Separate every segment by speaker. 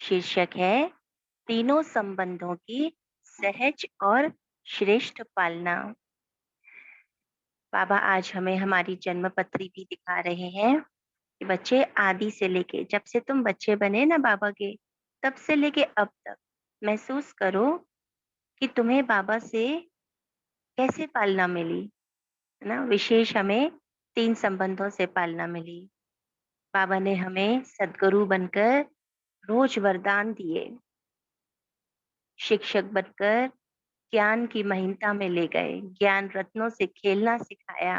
Speaker 1: शीर्षक है तीनों संबंधों की सहज और श्रेष्ठ पालना। बाबा आज हमें हमारी जन्म पत्री भी दिखा रहे हैं कि बच्चे आदि से लेके जब से तुम बच्चे बने ना बाबा के, तब से लेके अब तक महसूस करो कि तुम्हें बाबा से कैसे पालना मिली। है ना, विशेष हमें तीन संबंधों से पालना मिली। बाबा ने हमें सद्गुरु बनकर रोज वरदान दिए, शिक्षक बनकर ज्ञान की महीनता में ले गए, ज्ञान रत्नों से खेलना सिखाया।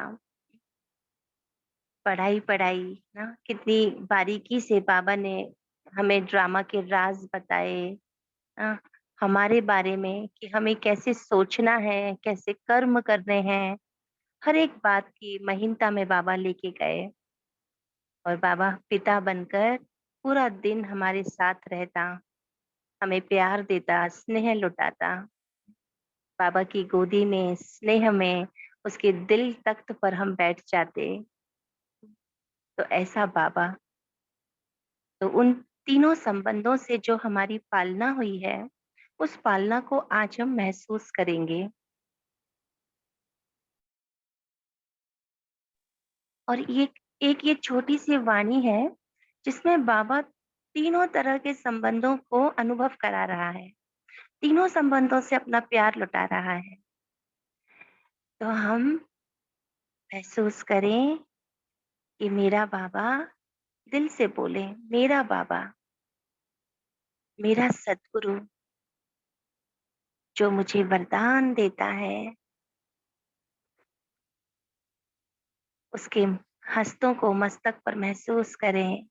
Speaker 1: पढ़ाई पढ़ाई ना, कितनी बारीकी से बाबा ने हमें ड्रामा के राज बताए। ना, हमारे बारे में कि हमें कैसे सोचना है, कैसे कर्म करने हैं, हर एक बात की महीनता में बाबा लेके गए। और बाबा पिता बनकर पूरा दिन हमारे साथ रहता, हमें प्यार देता, स्नेह लुटाता। बाबा की गोदी में स्नेह में उसके दिल तख्त पर हम बैठ जाते। तो ऐसा बाबा, तो उन तीनों संबंधों से जो हमारी पालना हुई है, उस पालना को आज हम महसूस करेंगे। और ये एक ये छोटी सी वाणी है जिसमें बाबा तीनों तरह के संबंधों को अनुभव करा रहा है, तीनों संबंधों से अपना प्यार लुटा रहा है। तो हम महसूस करें कि मेरा बाबा, दिल से बोले मेरा बाबा, मेरा सद्गुरु जो मुझे वरदान देता है, उसके हस्तों को मस्तक पर महसूस करें।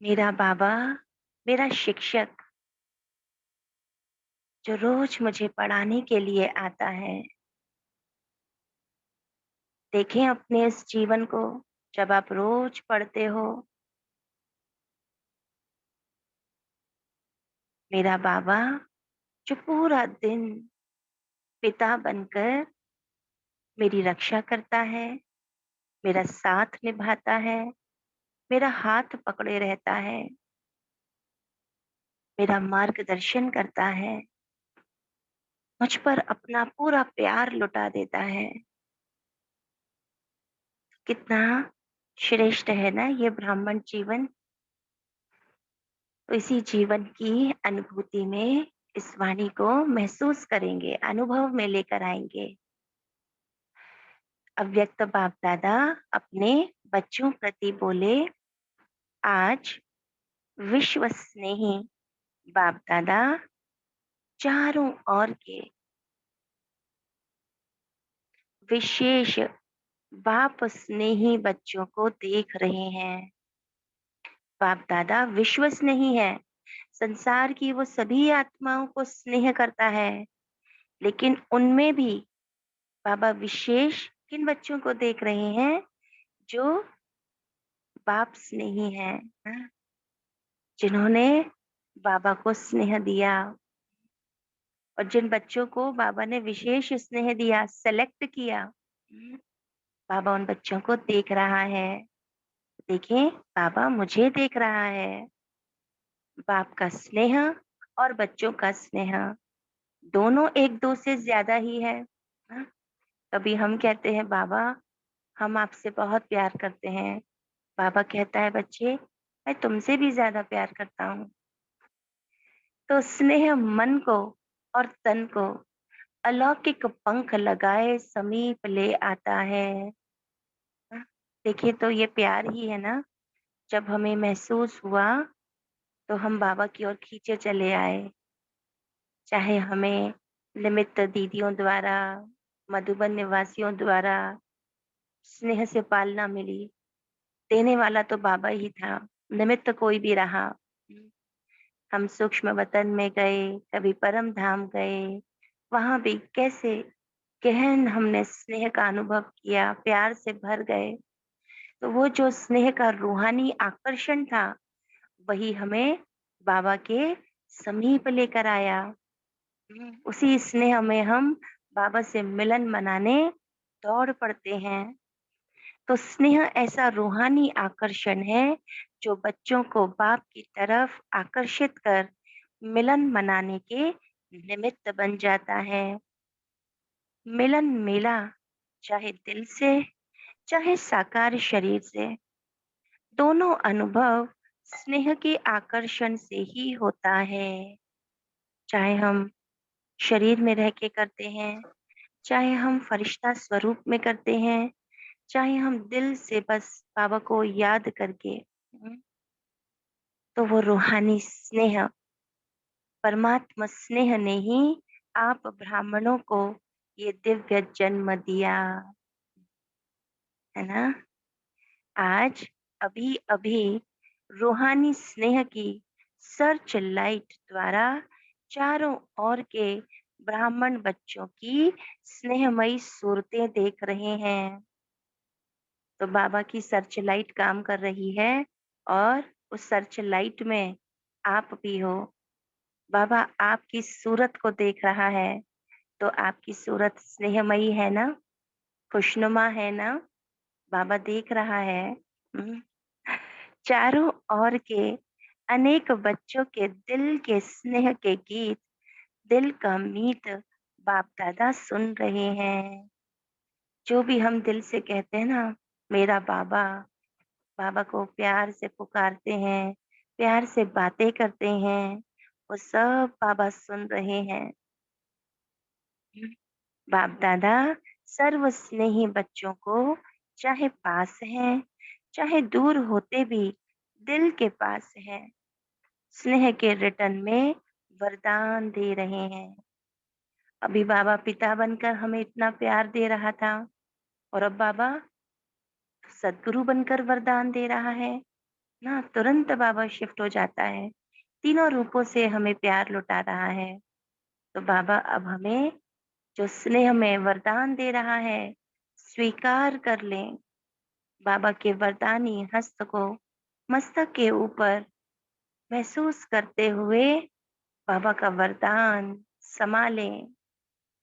Speaker 1: मेरा बाबा, मेरा शिक्षक जो रोज मुझे पढ़ाने के लिए आता है। देखें अपने इस जीवन को, जब आप रोज पढ़ते हो। मेरा बाबा जो पूरा दिन पिता बनकर मेरी रक्षा करता है, मेरा साथ निभाता है, मेरा हाथ पकड़े रहता है, मेरा मार्गदर्शन करता है, मुझ पर अपना पूरा प्यार लुटा देता है। कितना श्रेष्ठ है ना ये ब्राह्मण जीवन। तो इसी जीवन की अनुभूति में इस वाणी को महसूस करेंगे, अनुभव में लेकर आएंगे। अव्यक्त बाप दादा अपने बच्चों प्रति बोले, आज विश्व स्नेही बाप दादा चारों ओर के विशेष बाप स्नेही बच्चों को देख रहे हैं। बाप दादा विश्व स्नेही है, संसार की वो सभी आत्माओं को स्नेह करता है, लेकिन उनमें भी बाबा विशेष किन बच्चों को देख रहे हैं, जो बाप स्नेही हैं, हाँ, जिन्होंने बाबा को स्नेह दिया। और जिन बच्चों को बाबा ने विशेष स्नेह दिया, सेलेक्ट किया, बाबा उन बच्चों को देख रहा है। देखें, बाबा मुझे देख रहा है। बाप का स्नेह और बच्चों का स्नेह दोनों एक दो से ज्यादा ही है। हाँ, कभी हम कहते हैं बाबा हम आपसे बहुत प्यार करते हैं, बाबा कहता है बच्चे मैं तुमसे भी ज्यादा प्यार करता हूँ। तो स्नेह मन को और तन को अलौकिक पंख लगाए समीप ले आता है। हाँ, देखिए तो ये प्यार ही है ना। जब हमें महसूस हुआ तो हम बाबा की ओर खींचे चले आए। चाहे हमें निमित्त दीदियों द्वारा, मधुबन निवासियों द्वारा स्नेह से पालना मिली, देने वाला तो बाबा ही था, निमित्त कोई भी रहा। हम सूक्ष्म वतन में गए, कभी परम धाम गए, वहां भी कैसे गहन हमने स्नेह का अनुभव किया, प्यार से भर गए। तो वो जो स्नेह का रूहानी आकर्षण था, वही हमें बाबा के समीप लेकर आया। उसी स्नेह में हम बाबा से मिलन मनाने दौड़ पड़ते हैं। तो स्नेह ऐसा रूहानी आकर्षण है जो बच्चों को बाप की तरफ आकर्षित कर मिलन मनाने के निमित्त बन जाता है। मिलन मेला चाहे दिल से, चाहे साकार शरीर से, दोनों अनुभव स्नेह के आकर्षण से ही होता है। चाहे हम शरीर में रह के करते हैं, चाहे हम फरिश्ता स्वरूप में करते हैं, चाहे हम दिल से बस बाबा को याद करके, तो वो रूहानी स्नेह, परमात्मा स्नेह ने ही आप ब्राह्मणों को ये दिव्य जन्म दिया, है ना? आज अभी अभी रूहानी स्नेह की सर्च लाइट द्वारा चारों ओर के ब्राह्मण बच्चों की स्नेहमयी सूरतें देख रहे हैं। तो बाबा की सर्च लाइट काम कर रही है और उस सर्च लाइट में आप भी हो। बाबा आपकी सूरत को देख रहा है, तो आपकी सूरत स्नेहमयी है ना, खुशनुमा है ना? बाबा देख रहा है। हम्म, चारों ओर के अनेक बच्चों के दिल के स्नेह के गीत, दिल का मीत बाप दादा सुन रहे हैं। जो भी हम दिल से कहते हैं ना, मेरा बाबा, बाबा को प्यार से पुकारते हैं, प्यार से बातें करते हैं, वो सब बाबा सुन रहे हैं। बाप दादा सर्व स्नेही बच्चों को चाहे पास हैं, चाहे दूर होते भी दिल के पास हैं, स्नेह के रिटर्न में वरदान दे रहे हैं। अभी बाबा पिता बनकर हमें इतना प्यार दे रहा था, और अब बाबा सदगुरु बनकर वरदान दे रहा है ना, तुरंत बाबा शिफ्ट हो जाता है, तीनों रूपों से हमें प्यार लुटा रहा है। तो बाबा अब हमें जो स्नेह में वरदान दे रहा है, स्वीकार कर लें। बाबा के वरदानी हस्त को मस्तक के ऊपर महसूस करते हुए बाबा का वरदान संभालें।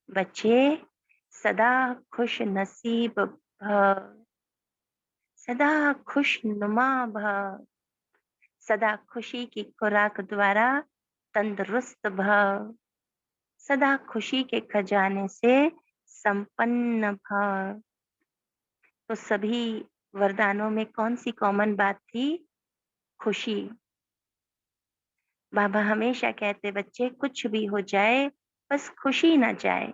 Speaker 1: बच्चे सदा खुश नसीब भव, सदा खुशनुमा भव, सदा खुशी की खुराक द्वारा तंदुरुस्त भव, सदा खुशी के खजाने से संपन्न भव। तो सभी वरदानों में कौन सी कॉमन बात थी? खुशी। बाबा हमेशा कहते बच्चे कुछ भी हो जाए, बस खुशी ना जाए।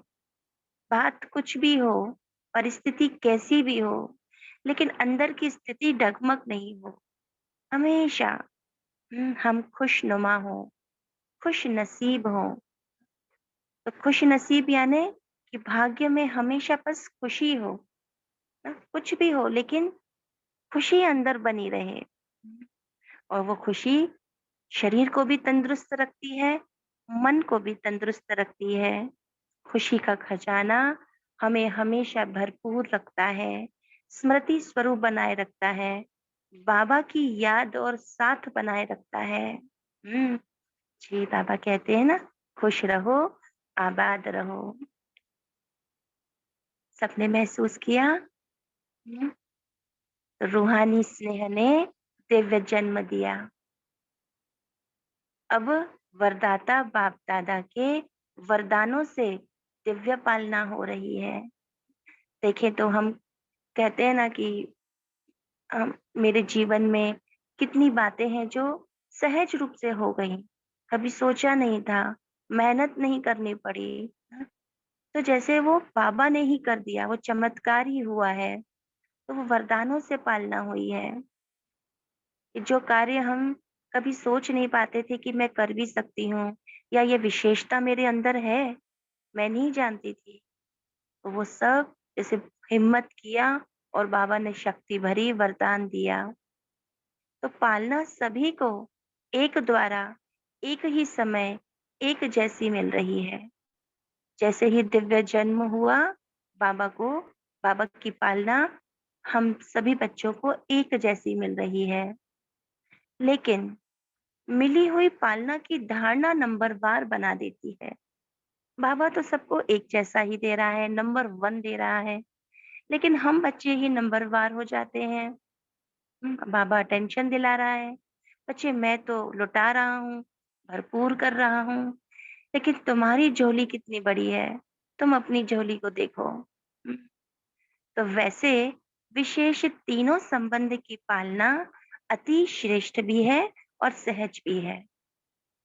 Speaker 1: बात कुछ भी हो, परिस्थिति कैसी भी हो, लेकिन अंदर की स्थिति डगमग नहीं हो। हमेशा हम खुशनुमा हो, खुश नसीब हो। तो खुश नसीब यानी कि भाग्य में हमेशा बस खुशी हो, ना कुछ भी हो लेकिन खुशी अंदर बनी रहे। और वो खुशी शरीर को भी तंदुरुस्त रखती है, मन को भी तंदुरुस्त रखती है। खुशी का खजाना हमें हमेशा भरपूर रखता है, स्मृति स्वरूप बनाए रखता है, बाबा की याद और साथ बनाए रखता है। जी बाबा कहते हैं ना, खुश रहो, आबाद रहो। सबने महसूस किया? हम्म, तो रूहानी स्नेह ने दिव्य जन्म दिया। अब वरदाता बाप दादा के वरदानों से दिव्य पालना हो रही है। देखें तो हम कहते हैं ना कि मेरे जीवन में कितनी बातें हैं जो सहज रूप से हो गई, कभी सोचा नहीं था, मेहनत नहीं करनी पड़ी। तो जैसे वो बाबा ने ही कर दिया, वो चमत्कार ही हुआ है। तो वो वरदानों से पालना हुई है कि जो कार्य हम कभी सोच नहीं पाते थे कि मैं कर भी सकती हूँ, या ये विशेषता मेरे अंदर है, मैं नहीं जानती थी। तो वो सब जैसे हिम्मत किया और बाबा ने शक्ति भरी वरदान दिया। तो पालना सभी को एक द्वारा, एक ही समय, एक जैसी मिल रही है। जैसे ही दिव्य जन्म हुआ बाबा को, बाबा की पालना हम सभी बच्चों को एक जैसी मिल रही है। लेकिन मिली हुई पालना की धारणा नंबरवार बना देती है। बाबा तो सबको एक जैसा ही दे रहा है, नंबर वन दे रहा है, लेकिन हम बच्चे ही नंबरवार हो जाते हैं। बाबा अटेंशन दिला रहा है, बच्चे मैं तो लुटा रहा हूँ, भरपूर कर रहा हूँ, लेकिन तुम्हारी झोली कितनी बड़ी है, तुम अपनी झोली को देखो। तो वैसे विशेष तीनों संबंध की पालना अति श्रेष्ठ भी है और सहज भी है।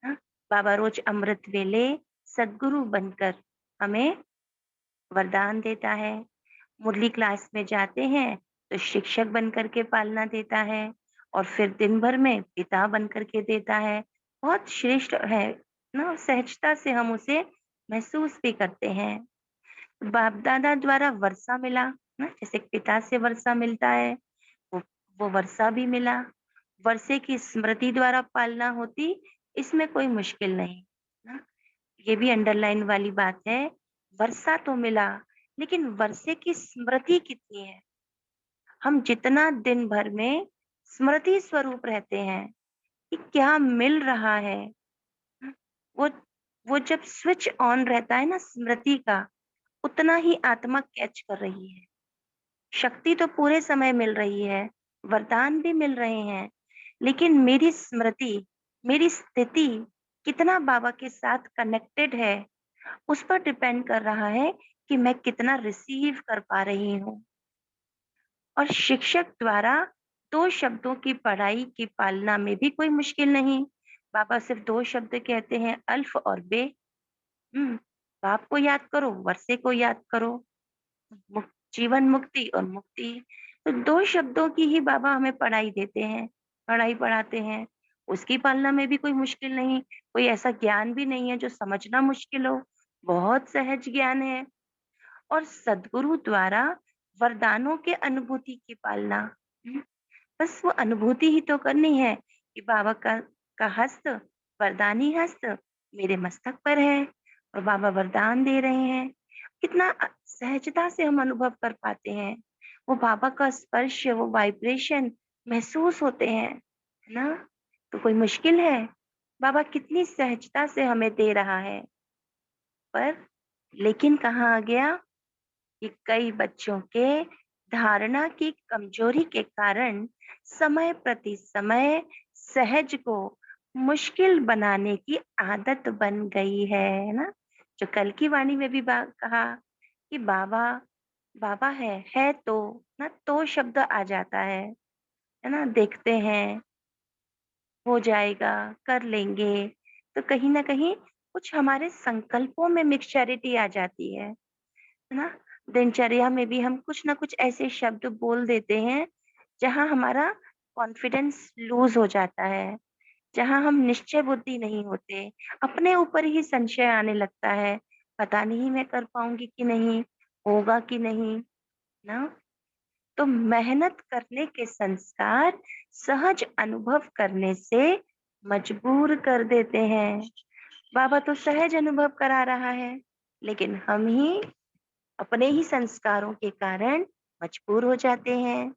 Speaker 1: हाँ, बाबा रोज अमृत वेले सद्गुरु बनकर हमें वरदान देता है। मुरली क्लास में जाते हैं तो शिक्षक बन कर के पालना देता है और फिर दिन भर में पिता बन कर के देता है। बहुत श्रेष्ठ है ना, सहजता से हम उसे महसूस भी करते हैं। बाप दादा द्वारा वर्षा मिला ना, जैसे पिता से वर्षा मिलता है, वो वो वर्षा भी मिला। वर्षे की स्मृति द्वारा पालना होती, इसमें कोई मुश्किल नहीं ना। ये भी अंडरलाइन वाली बात है। वर्षा तो मिला, लेकिन वर्षे की स्मृति कितनी है? हम जितना दिन भर में स्मृति स्वरूप रहते हैं कि क्या मिल रहा है, वो वो जब स्विच ऑन रहता है ना स्मृति का, उतना ही आत्मा कैच कर रही है। शक्ति तो पूरे समय मिल रही है, वरदान भी मिल रहे हैं, लेकिन मेरी स्मृति, मेरी स्थिति कितना बाबा के साथ कनेक्टेड है, उस पर डिपेंड कर रहा है कि मैं कितना रिसीव कर पा रही हूँ। और शिक्षक द्वारा 2 शब्दों की पढ़ाई की पालना में भी कोई मुश्किल नहीं। बाबा सिर्फ 2 शब्द कहते हैं, अल्फ और बे। हुँ, बाप को याद करो, वर्षे को याद करो, मुक जीवन मुक्ति और मुक्ति। तो 2 शब्दों की ही बाबा हमें पढ़ाई देते हैं, पढ़ाई पढ़ाते हैं। उसकी पालना में भी कोई मुश्किल नहीं, कोई ऐसा ज्ञान भी नहीं है जो समझना मुश्किल हो, बहुत सहज ज्ञान है। और सद्गुरु द्वारा वरदानों के अनुभूति की पालना, हुँ, बस वो अनुभूति ही तो करनी है कि बाबा का हस्त, वरदानी हस्त मेरे मस्तक पर है और बाबा वरदान दे रहे हैं। कितना सहजता से हम अनुभव कर पाते हैं। वो बाबा का स्पर्श, वो वाइब्रेशन महसूस होते हैं, है ना? तो कोई मुश्किल है? बाबा कितनी सहजता से हमें दे रहा है। पर लेकिन कहाँ आ गया कि कई बच्चों के धारणा की कमजोरी के कारण समय प्रति समय सहज को मुश्किल बनाने की आदत बन गई है ना। जो कल की वाणी में भी कहा कि बाबा बाबा है तो ना, तो शब्द आ जाता है ना, देखते हैं, हो जाएगा, कर लेंगे। तो कहीं ना कहीं कुछ हमारे संकल्पों में मिक्सचरिटी आ जाती है ना? दिनचर्या में भी हम कुछ ना कुछ ऐसे शब्द बोल देते हैं, जहाँ हमारा कॉन्फिडेंस लूज़ हो जाता है, जहाँ हम निश्चय बुद्धि नहीं होते, अपने ऊपर ही संशय आने लगता है, पता नहीं मैं कर पाऊँगी कि नहीं, होगा कि नहीं, ना? तो मेहनत करने के संस्कार सहज अनुभव करने से मजबूर कर देते हैं। बाबा तो सहज अनुभव करा रहा है, लेकिन हम ही अपने ही संस्कारों के कारण मजबूर हो जाते हैं।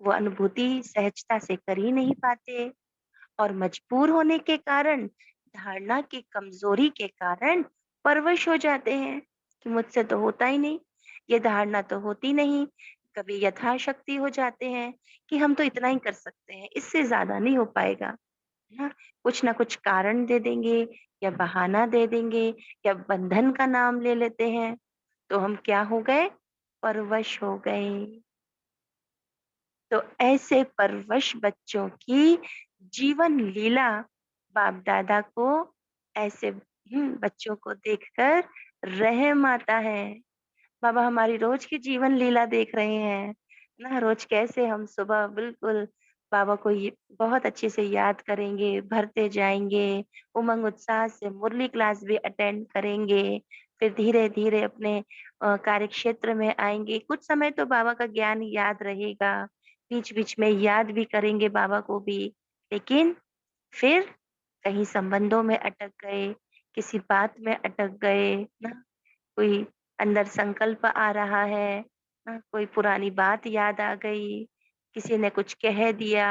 Speaker 1: वो अनुभूति सहजता से कर ही नहीं पाते और मजबूर होने के कारण, धारणा की कमजोरी के कारण परवश हो जाते हैं कि मुझसे तो होता ही नहीं, ये धारणा तो होती नहीं। कभी यथाशक्ति हो जाते हैं कि हम तो इतना ही कर सकते हैं, इससे ज्यादा नहीं हो पाएगा, है ना? कुछ ना कुछ कारण दे देंगे या बहाना दे देंगे या बंधन का नाम ले लेते हैं, तो हम क्या हो गए? परवश हो गए। तो ऐसे परवश बच्चों की जीवन लीला बाप-दादा को ऐसे बच्चों को देखकर रहम आता है। बाबा हमारी रोज की जीवन लीला देख रहे हैं ना, रोज कैसे हम सुबह बिल्कुल बाबा को ये बहुत अच्छे से याद करेंगे, भरते जाएंगे, उमंग उत्साह से मुरली क्लास भी अटेंड करेंगे, फिर धीरे धीरे अपने कार्य क्षेत्र में आएंगे। कुछ समय तो बाबा का ज्ञान याद रहेगा, बीच बीच में याद भी करेंगे बाबा को भी, लेकिन फिर कहीं संबंधों में अटक गए, किसी बात में अटक गए ना, कोई अंदर संकल्प आ रहा है, कोई पुरानी बात याद आ गई, किसी ने कुछ कह दिया,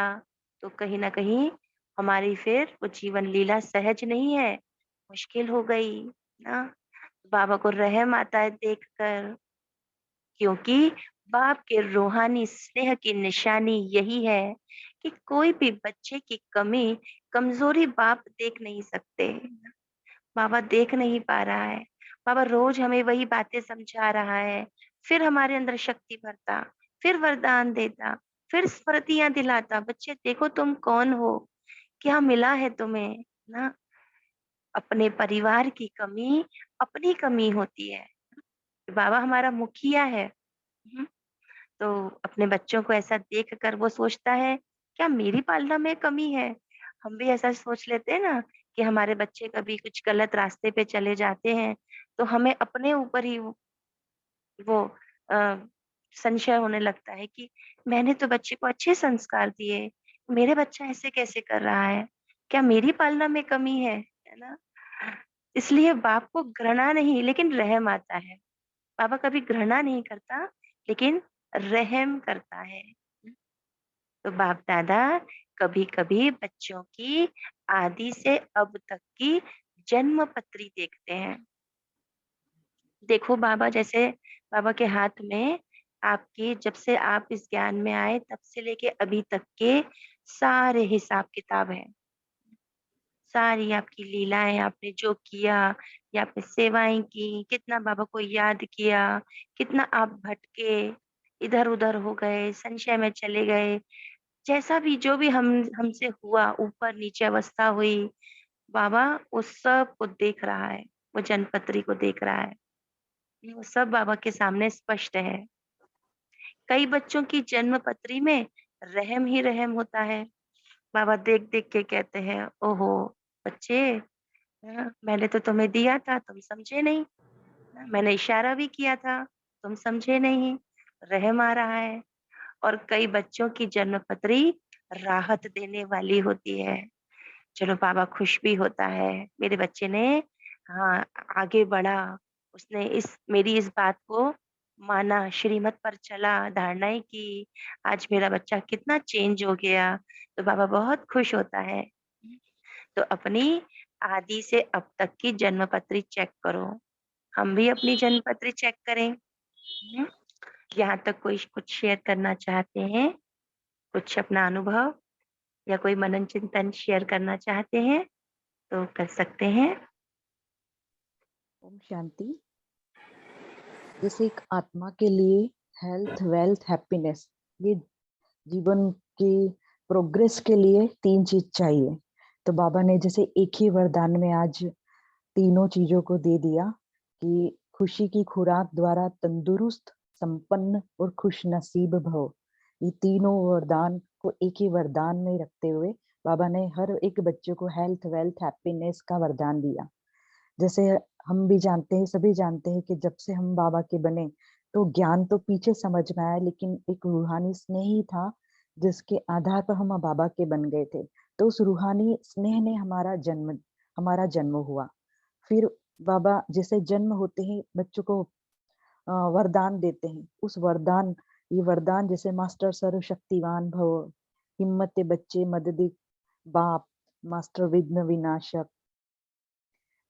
Speaker 1: तो कहीं न कहीं हमारी फिर वो जीवन लीला सहज नहीं है, मुश्किल हो गई ना। बाबा को रहम आता है देखकर, क्योंकि बाप के रूहानी स्नेह की निशानी यही है कि कोई भी बच्चे की कमी, कमजोरी बाप देख नहीं सकते। बाबा देख नहीं पा रहा है। बाबा रोज हमें वही बातें समझा रहा है, फिर हमारे अंदर शक्ति भरता, फिर वरदान देता, फिर स्मृतियां दिलाता, बच्चे देखो तुम कौन हो, क्या मिला है तुम्हें ना। अपने परिवार की कमी अपनी कमी होती है। बाबा हमारा मुखिया है। हम्म, तो अपने बच्चों को ऐसा देख कर वो सोचता है, क्या मेरी पालना में कमी है। हम भी ऐसा सोच लेते हैं ना कि हमारे बच्चे कभी कुछ गलत रास्ते पे चले जाते हैं, तो हमें अपने ऊपर ही वो अ, संशय होने लगता है कि मैंने तो बच्चे को अच्छे संस्कार दिए, मेरे बच्चा ऐसे कैसे कर रहा है, क्या मेरी पालना में कमी है ना। इसलिए बाप को घृणा नहीं लेकिन रहम आता है। बाबा कभी घृणा नहीं करता, लेकिन रहम करता है। तो बाप दादा कभी कभी बच्चों की आदि से अब तक की जन्म पत्री देखते हैं। देखो बाबा, जैसे बाबा के हाथ में आपकी, जब से आप इस ज्ञान में आए तब से लेके अभी तक के सारे हिसाब किताब है। सारी आपकी लीलाएं, आपने जो किया, या आपने सेवाएं की, कितना बाबा को याद किया, कितना आप भटके, इधर उधर हो गए, संशय में चले गए, जैसा भी जो भी हमसे हुआ, ऊपर नीचे अवस्था हुई, बाबा उस सब को देख रहा है। वो जनपत्री को देख रहा है। वो सब बाबा के सामने स्पष्ट है। कई बच्चों की जन्म पत्री में रहम ही रहम होता है। बाबा देख देख के कहते हैं, ओहो बच्चे, मैंने तो तुम्हें दिया था, तुम समझे नहीं। मैंने इशारा भी किया था, तुम समझे नहीं। रहम आ रहा है। और कई बच्चों की जन्म पत्री राहत देने वाली होती है। चलो बाबा खुश भी होता है, मेरे बच्चे ने हाँ आगे बढ़ा, उसने इस मेरी इस बात को माना, श्रीमत पर चला, धारणाएं की, आज मेरा बच्चा कितना चेंज हो गया। तो बाबा बहुत खुश होता है। तो अपनी आदि से अब तक की जन्म पत्री चेक करो। हम भी अपनी जन्म पत्री चेक करें। यहाँ तक कोई कुछ शेयर करना चाहते हैं, कुछ अपना अनुभव या कोई मनन चिंतन शेयर करना चाहते हैं तो कर सकते हैं।
Speaker 2: ओम शांति। जैसे एक आत्मा के लिए हेल्थ, वेल्थ, हैप्पीनेस, ये जीवन की प्रोग्रेस के लिए तीन चीज चाहिए। तो बाबा ने जैसे एक ही वरदान में आज तीनों चीजों को दे दिया कि खुशी की खुराक द्वारा तंदुरुस्त, संपन्न और खुश नसीब भव। ये तीनों वरदान को एक ही वरदान में रखते हुए बाबा ने हर एक बच्चे को हेल्थ, वेल्थ, हैप्पीनेस का वरदान दिया। जैसे हम भी जानते हैं, सभी जानते हैं कि जब से हम बाबा के बने तो ज्ञान तो पीछे समझ में आया, लेकिन एक रूहानी स्नेह ही था जिसके आधार पर हम बाबा के बन गए थे। तो उस रूहानी स्नेह ने हमारा जन्म हुआ। फिर बाबा जैसे जन्म होते ही बच्चों को वरदान देते हैं। उस वरदान ये वरदान जैसे मास्टर सर्व शक्तिवान भव, हिम्मत बच्चे मदद बाप, मास्टर विघ्न विनाशक,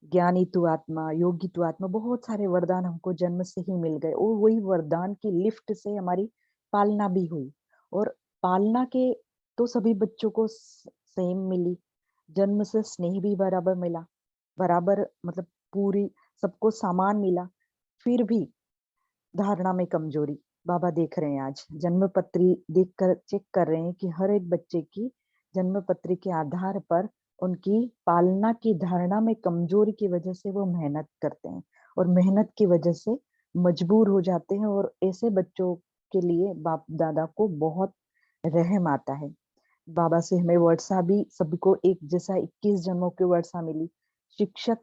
Speaker 2: ज्ञानी तू आत्मा, योगी तू आत्मा, बहुत सारे वरदान हमको जन्म से ही मिल गए और वही वरदान की लिफ्ट से हमारी पालना भी हुई। और पालना के तो सभी बच्चों को सेम मिली, जन्म से स्नेह भी बराबर मिला, बराबर मतलब पूरी सबको सामान मिला। फिर भी धारणा में कमजोरी बाबा देख रहे हैं, आज जन्म पत्री देख कर चेक कर रहे हैं कि हर एक बच्चे की जन्म पत्री के आधार पर उनकी पालना की धारणा में कमजोरी की वजह से वो मेहनत करते हैं और मेहनत की वजह से मजबूर हो जाते हैं। और ऐसे बच्चों के लिए बाप दादा को बहुत रहम आता है। बाबा से हमें वर्षा भी सबको एक जैसा 21 जन्मों की वर्षा मिली। शिक्षक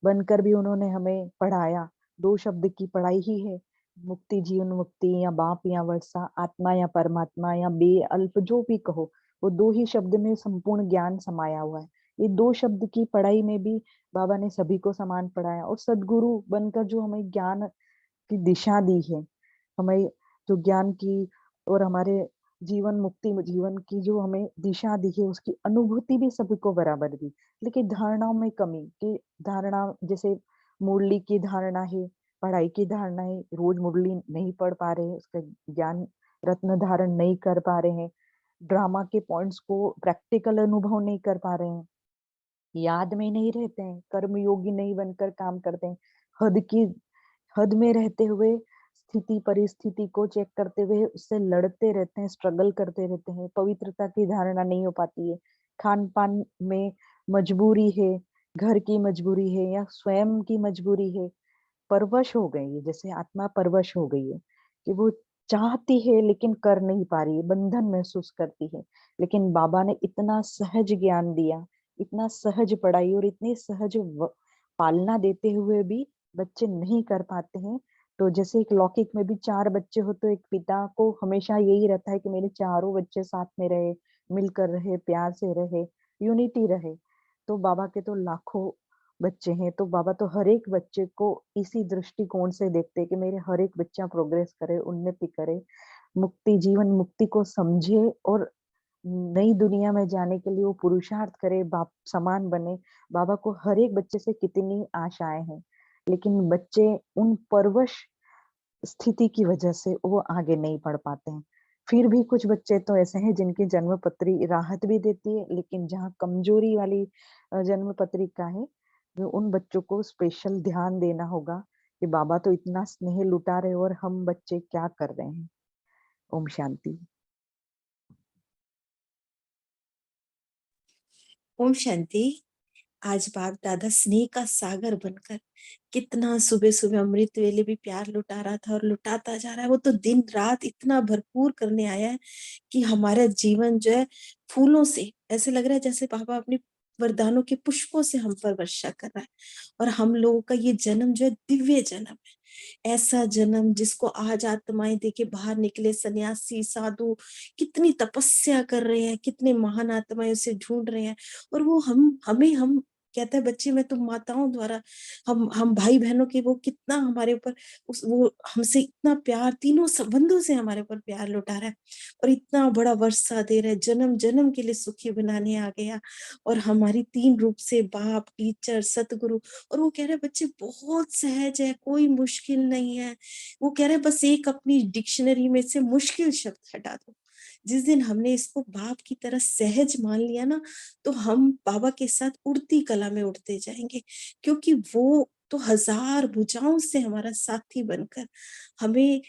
Speaker 2: बनकर भी उन्होंने हमें पढ़ाया। दो शब्द की पढ़ाई ही है, मुक्ति, जीवन मुक्ति, या बाप या वर्षा, आत्मा या परमात्मा, या बे अल्प, जो भी कहो, वो दो ही शब्द में संपूर्ण ज्ञान समाया हुआ है। ये दो शब्द की पढ़ाई में भी बाबा ने सभी को समान पढ़ाया और सदगुरु बनकर जो हमें ज्ञान की दिशा दी है, हमें जो ज्ञान की और हमारे जीवन मुक्ति जीवन की जो हमें दिशा दी है, उसकी अनुभूति भी सभी को बराबर दी। लेकिन धारणाओं में कमी, कि धारणा जैसे मुरली की धारणा है, पढ़ाई की धारणाएं, रोज मुरली नहीं पढ़ पा रहे हैं, उसका ज्ञान रत्न धारण नहीं कर पा रहे हैं, ड्रामा के पॉइंट्स को प्रैक्टिकल अनुभव नहीं कर पा रहे हैं, याद में नहीं रहते हैं, कर्मयोगी नहीं बनकर काम करते हैं, हद की हद में रहते हुए स्थिति परिस्थिति को चेक करते हुए उससे लड़ते रहते हैं, स्ट्रगल करते रहते हैं, पवित्रता की धारणा नहीं हो पाती है, खान पान में मजबूरी है, घर की मजबूरी है या स्वयं की मजबूरी है, परवश हो गई है, जैसे आत्मा परवश हो गई है कि वो चाहती है लेकिन कर नहीं पा रही है, बंधन महसूस करती है। लेकिन बाबा ने इतना सहज ज्ञान दिया, इतना सहज पढ़ाई और इतनी सहज पालना देते हुए भी बच्चे नहीं कर पाते हैं। तो जैसे एक लौकिक में भी 4 बच्चे हो तो एक पिता को हमेशा यही रहता है कि मेरे चारों बच्चे साथ में रहे, मिलकर रहे, प्यार से रहे, यूनिटी रहे। तो बाबा के तो लाखों बच्चे हैं, तो बाबा तो हर एक बच्चे को इसी दृष्टिकोण से देखते हैं कि मेरे हर एक बच्चा प्रोग्रेस करे, उन्नति करे, मुक्ति जीवन मुक्ति को समझे और नई दुनिया में जाने के लिए वो पुरुषार्थ करे, बाप समान बने। बाबा को हर एक बच्चे से कितनी आशाएं हैं, लेकिन बच्चे उन परवश स्थिति की वजह से वो आगे नहीं बढ़ पाते हैं। फिर भी कुछ बच्चे तो ऐसे हैं जिनकी जन्म पत्री राहत भी देती है, लेकिन जहाँ कमजोरी वाली जन्म पत्रिका है, तो उन बच्चों को स्पेशल ध्यान देना होगा कि बाबा तो इतना स्नेह लुटा रहे हैं और हम बच्चे क्या कर रहे हैं। ओम शांति।
Speaker 3: ओम शांति। आज बाप दादा स्नेह का सागर बनकर कितना सुबह सुबह अमृत वेले भी प्यार लुटा रहा था और लुटाता जा रहा है। वो तो दिन रात इतना भरपूर करने आया है कि हमारा जीवन जो है फूलों से ऐसे लग रहा है जैसे बाबा अपनी वरदानों के पुष्पों से हम पर वर्षा कर रहा है। और हम लोगों का ये जन्म जो है दिव्य जन्म है, ऐसा जन्म जिसको आज आत्माएं देके बाहर निकले सन्यासी साधु कितनी तपस्या कर रहे हैं, कितने महान आत्माएं उसे ढूंढ रहे हैं। और वो हम कहता है बच्चे में तुम माताओं द्वारा हम भाई बहनों के वो कितना हमारे ऊपर उस वो हमसे इतना प्यार तीनों संबंधों से हमारे ऊपर प्यार लुटा रहा है और इतना बड़ा वर्षा दे रहा है, जन्म जन्म के लिए सुखी बनाने आ गया। और हमारी 3 रूप से बाप टीचर सतगुरु। और वो कह रहे बच्चे बहुत सहज है, कोई मुश्किल नहीं है। वो कह रहे बस एक अपनी डिक्शनरी में से मुश्किल शब्द हटा दो। जिस दिन हमने इसको बाप की तरह सहज मान लिया ना, तो हम बाबा के साथ उड़ती कला में उड़ते जाएंगे, क्योंकि वो तो 1000 भुजाओं से हमारा साथी बनकर हमें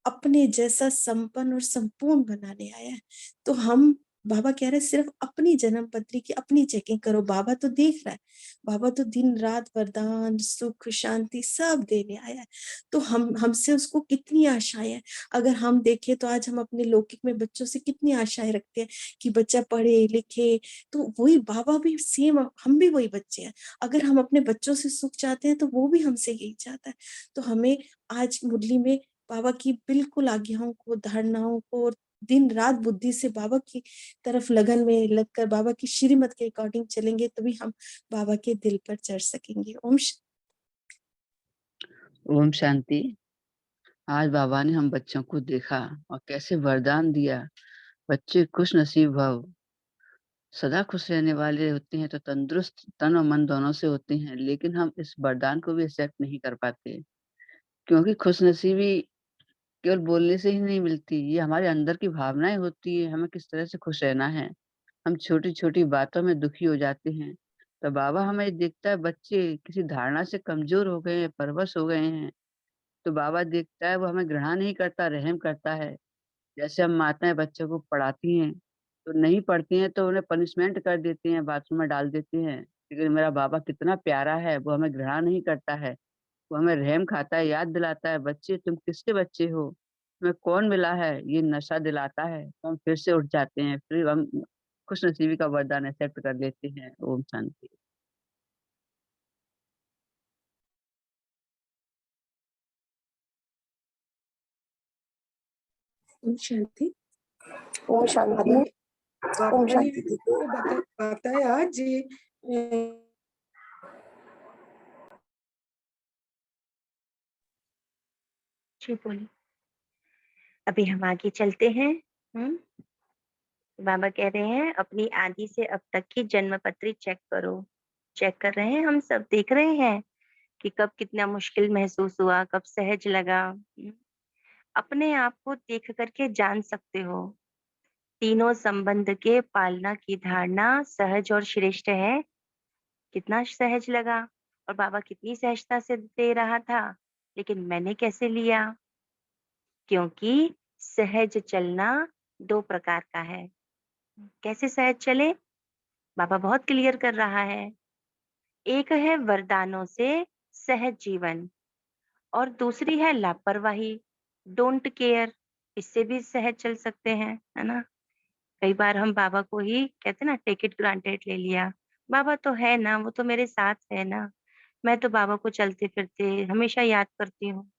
Speaker 3: अपने जैसा संपन्न और संपूर्ण बनाने आया है। तो हम बाबा कह रहे सिर्फ अपनी जन्म पत्री की अपनी चेकिंग करो, बाबा तो देख रहा है। बाबा तो दिन रात वरदान सुख शांति सब देने आया है। तो हम हमसे उसको कितनी आशाएं हैं। अगर हम देखें तो आज हम अपने लौकिक में बच्चों से कितनी आशाएं रखते हैं कि बच्चा पढ़े लिखे। तो वही बाबा भी सेम, हम भी वही बच्चे हैं। अगर हम अपने बच्चों से सुख चाहते हैं तो वो भी हमसे यही चाहता है। तो हमें आज मुरली में बाबा की बिल्कुल आज्ञाओं को धारणाओं को और दिन रात बुद्धि से बाबा की तरफ लगन में लगकर बाबा की श्रीमत के अकॉर्डिंग चलेंगे, तभी हम बाबा के दिल पर चढ़ सकेंगे।
Speaker 4: ओम शांति। आज बाबा ने हम बच्चों को देखा और कैसे वरदान दिया। बच्चे खुश नसीब भव, सदा खुश रहने वाले होते हैं, तो तंदुरुस्त तन और मन दोनों से होते हैं। लेकिन हम इस वरदान को भी एक्सेप्ट नहीं कर पाते, क्योंकि खुश नसीबी केवल बोलने से ही नहीं मिलती, ये हमारे अंदर की भावनाएं होती है, हमें किस तरह से खुश रहना है। हम छोटी छोटी बातों में दुखी हो जाते हैं, तो बाबा हमें देखता है बच्चे किसी धारणा से कमजोर हो गए हैं, परवश हो गए हैं, तो बाबा देखता है, वो हमें घृणा नहीं करता, रहम करता है। जैसे हम माताएं बच्चों को पढ़ाती हैं, तो नहीं पढ़ती हैं तो उन्हें पनिशमेंट कर देती हैं, बाथरूम में डाल देती हैं। लेकिन मेरा बाबा कितना प्यारा है, वो हमें घृणा नहीं करता है, वो हमें रहम खाता है, याद दिलाता है, बच्चे तुम किसके बच्चे हो, तुम्हें कौन मिला है, ये नशा दिलाता है, तो हम फिर से उठ जाते हैं, फिर हम खुश नसीबी का वरदान एक्सेप्ट कर लेते हैं। ओम शांति।
Speaker 3: ओम शांति।
Speaker 5: ओम शांति। ओम
Speaker 6: बाबा ने
Speaker 5: शांति।
Speaker 6: तो बताया जी।
Speaker 1: जी बोलिए। अभी हम आगे चलते हैं। बाबा कह रहे हैं अपनी आदि से अब तक की जन्म पत्री चेक करो। चेक कर रहे हैं, हम सब देख रहे हैं कि कब कितना मुश्किल महसूस हुआ, कब सहज लगा। अपने आप को देख करके जान सकते हो। तीनों संबंध के पालना की धारणा सहज और श्रेष्ठ है। कितना सहज लगा और बाबा कितनी सहजता से दे रहा था, लेकिन मैंने कैसे लिया? क्योंकि सहज चलना 2 प्रकार का है। कैसे सहज चले? बाबा बहुत क्लियर कर रहा है। एक है वरदानों से सहज जीवन और दूसरी है लापरवाही, डोंट केयर। इससे भी सहज चल सकते हैं, है ना? कई बार हम बाबा को ही कहते हैं ना, टेक इट ग्रांटेड ले लिया। बाबा तो है ना, वो तो मेरे साथ है ना। मैं तो बाबा को चलते-फिरते हमेशा याद करती हूँ।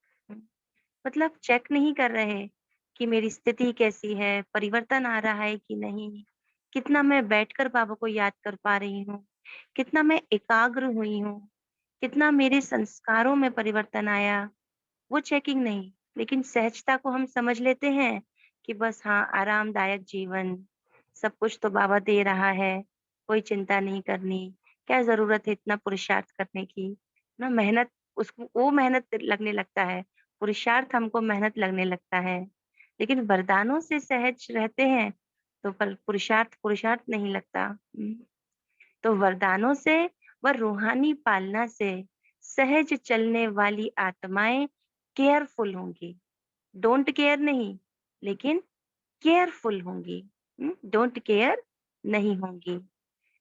Speaker 1: मतलब चेक नहीं कर रहे कि मेरी स्थिति कैसी है, परिवर्तन आ रहा है कि नहीं, कितना मैं बैठकर बाबा को याद कर पा रही हूँ, कितना मैं एकाग्र हुई हूँ, कितना मेरे संस्कारों में परिवर्तन आया, वो चेकिंग नहीं। लेकिन सहजता को हम समझ लेते हैं कि बस हाँ, आरामदायक जीवन, सब कुछ तो बाबा दे रहा है, कोई चिंता नहीं करनी, क्या ज़रूरत है इतना पुरुषार्थ करने की, ना मेहनत उसको वो मेहनत लगने लगता है, पुरुषार्थ हमको मेहनत लगने लगता है। लेकिन वरदानों से सहज रहते हैं, तो पर पुरुषार्थ पुरुषार्थ नहीं लगता। तो वरदानों से व रूहानी पालना से सहज चलने वाली आत्माएँ केयरफुल होंगी। डोंट केयर नहीं, लेकिन केयरफुल होंगी। डोंट केयर नहीं होंगी।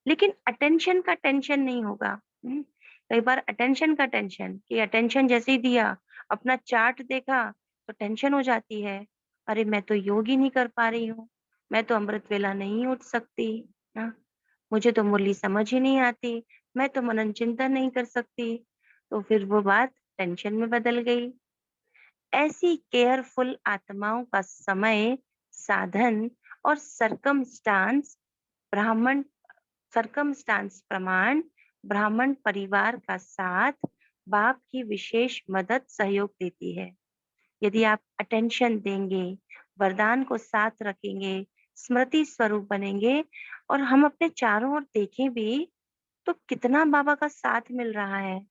Speaker 1: लेकिन अटेंशन का टेंशन नहीं होगा। कई बार अटेंशन का टेंशन कि अटेंशन जैसे ही दिया, अपना चार्ट देखा तो टेंशन हो जाती है। अरे मैं तो योग ही नहीं कर पा रही हूँ, मैं तो अमृत वेला नहीं उठ सकती, ना मुझे तो मुरली समझ ही नहीं आती, मैं तो मनन चिंतन नहीं कर सकती। तो फिर वो बात टेंशन में बदल गई। ऐसी केयरफुल आत्माओं का समय, साधन और ब्राह्मण सरकमस्टांस प्रमाण, ब्राह्मण परिवार का साथ, बाप की विशेष मदद सहयोग देती है। यदि आप अटेंशन देंगे, वरदान को साथ रखेंगे, स्मृति स्वरूप बनेंगे और हम अपने चारों ओर देखें भी तो कितना बाबा का साथ मिल रहा है।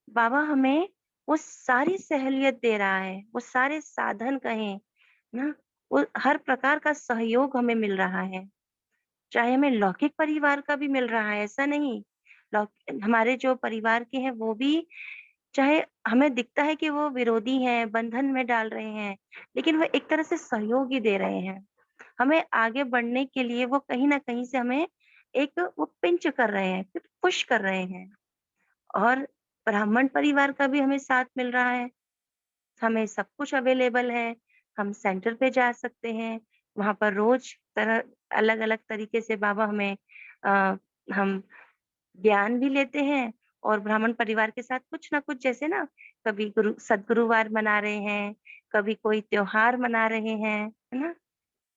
Speaker 1: बाबा हमें वो सारी सहूलियत दे रहा है, वो सारे साधन कहें ना, वो हर प्रकार का सहयोग हमें मिल रहा है। चाहे हमें लौकिक परिवार का भी मिल रहा है, ऐसा नहीं। लौक हमारे जो परिवार के हैं वो भी, चाहे हमें दिखता है कि वो विरोधी हैं, बंधन में डाल रहे हैं, लेकिन वो एक तरह से सहयोग ही दे रहे हैं। हमें आगे बढ़ने के लिए वो कहीं न कहीं से हमें एक वो पिंच कर रहे हैं, पुश कर रहे हैं। और ब्राह्मण परिवार का भी हमें साथ मिल रहा है। हमें सब कुछ अवेलेबल है, हम सेंटर पे जा सकते हैं, वहाँ पर रोज़ तरह अलग-अलग तरीके से बाबा हमें अ, हम ज्ञान भी लेते हैं और ब्राह्मण परिवार के साथ कुछ ना कुछ, जैसे ना कभी सद्गुरुवार मना रहे हैं, कभी कोई त्योहार मना रहे हैं, है ना?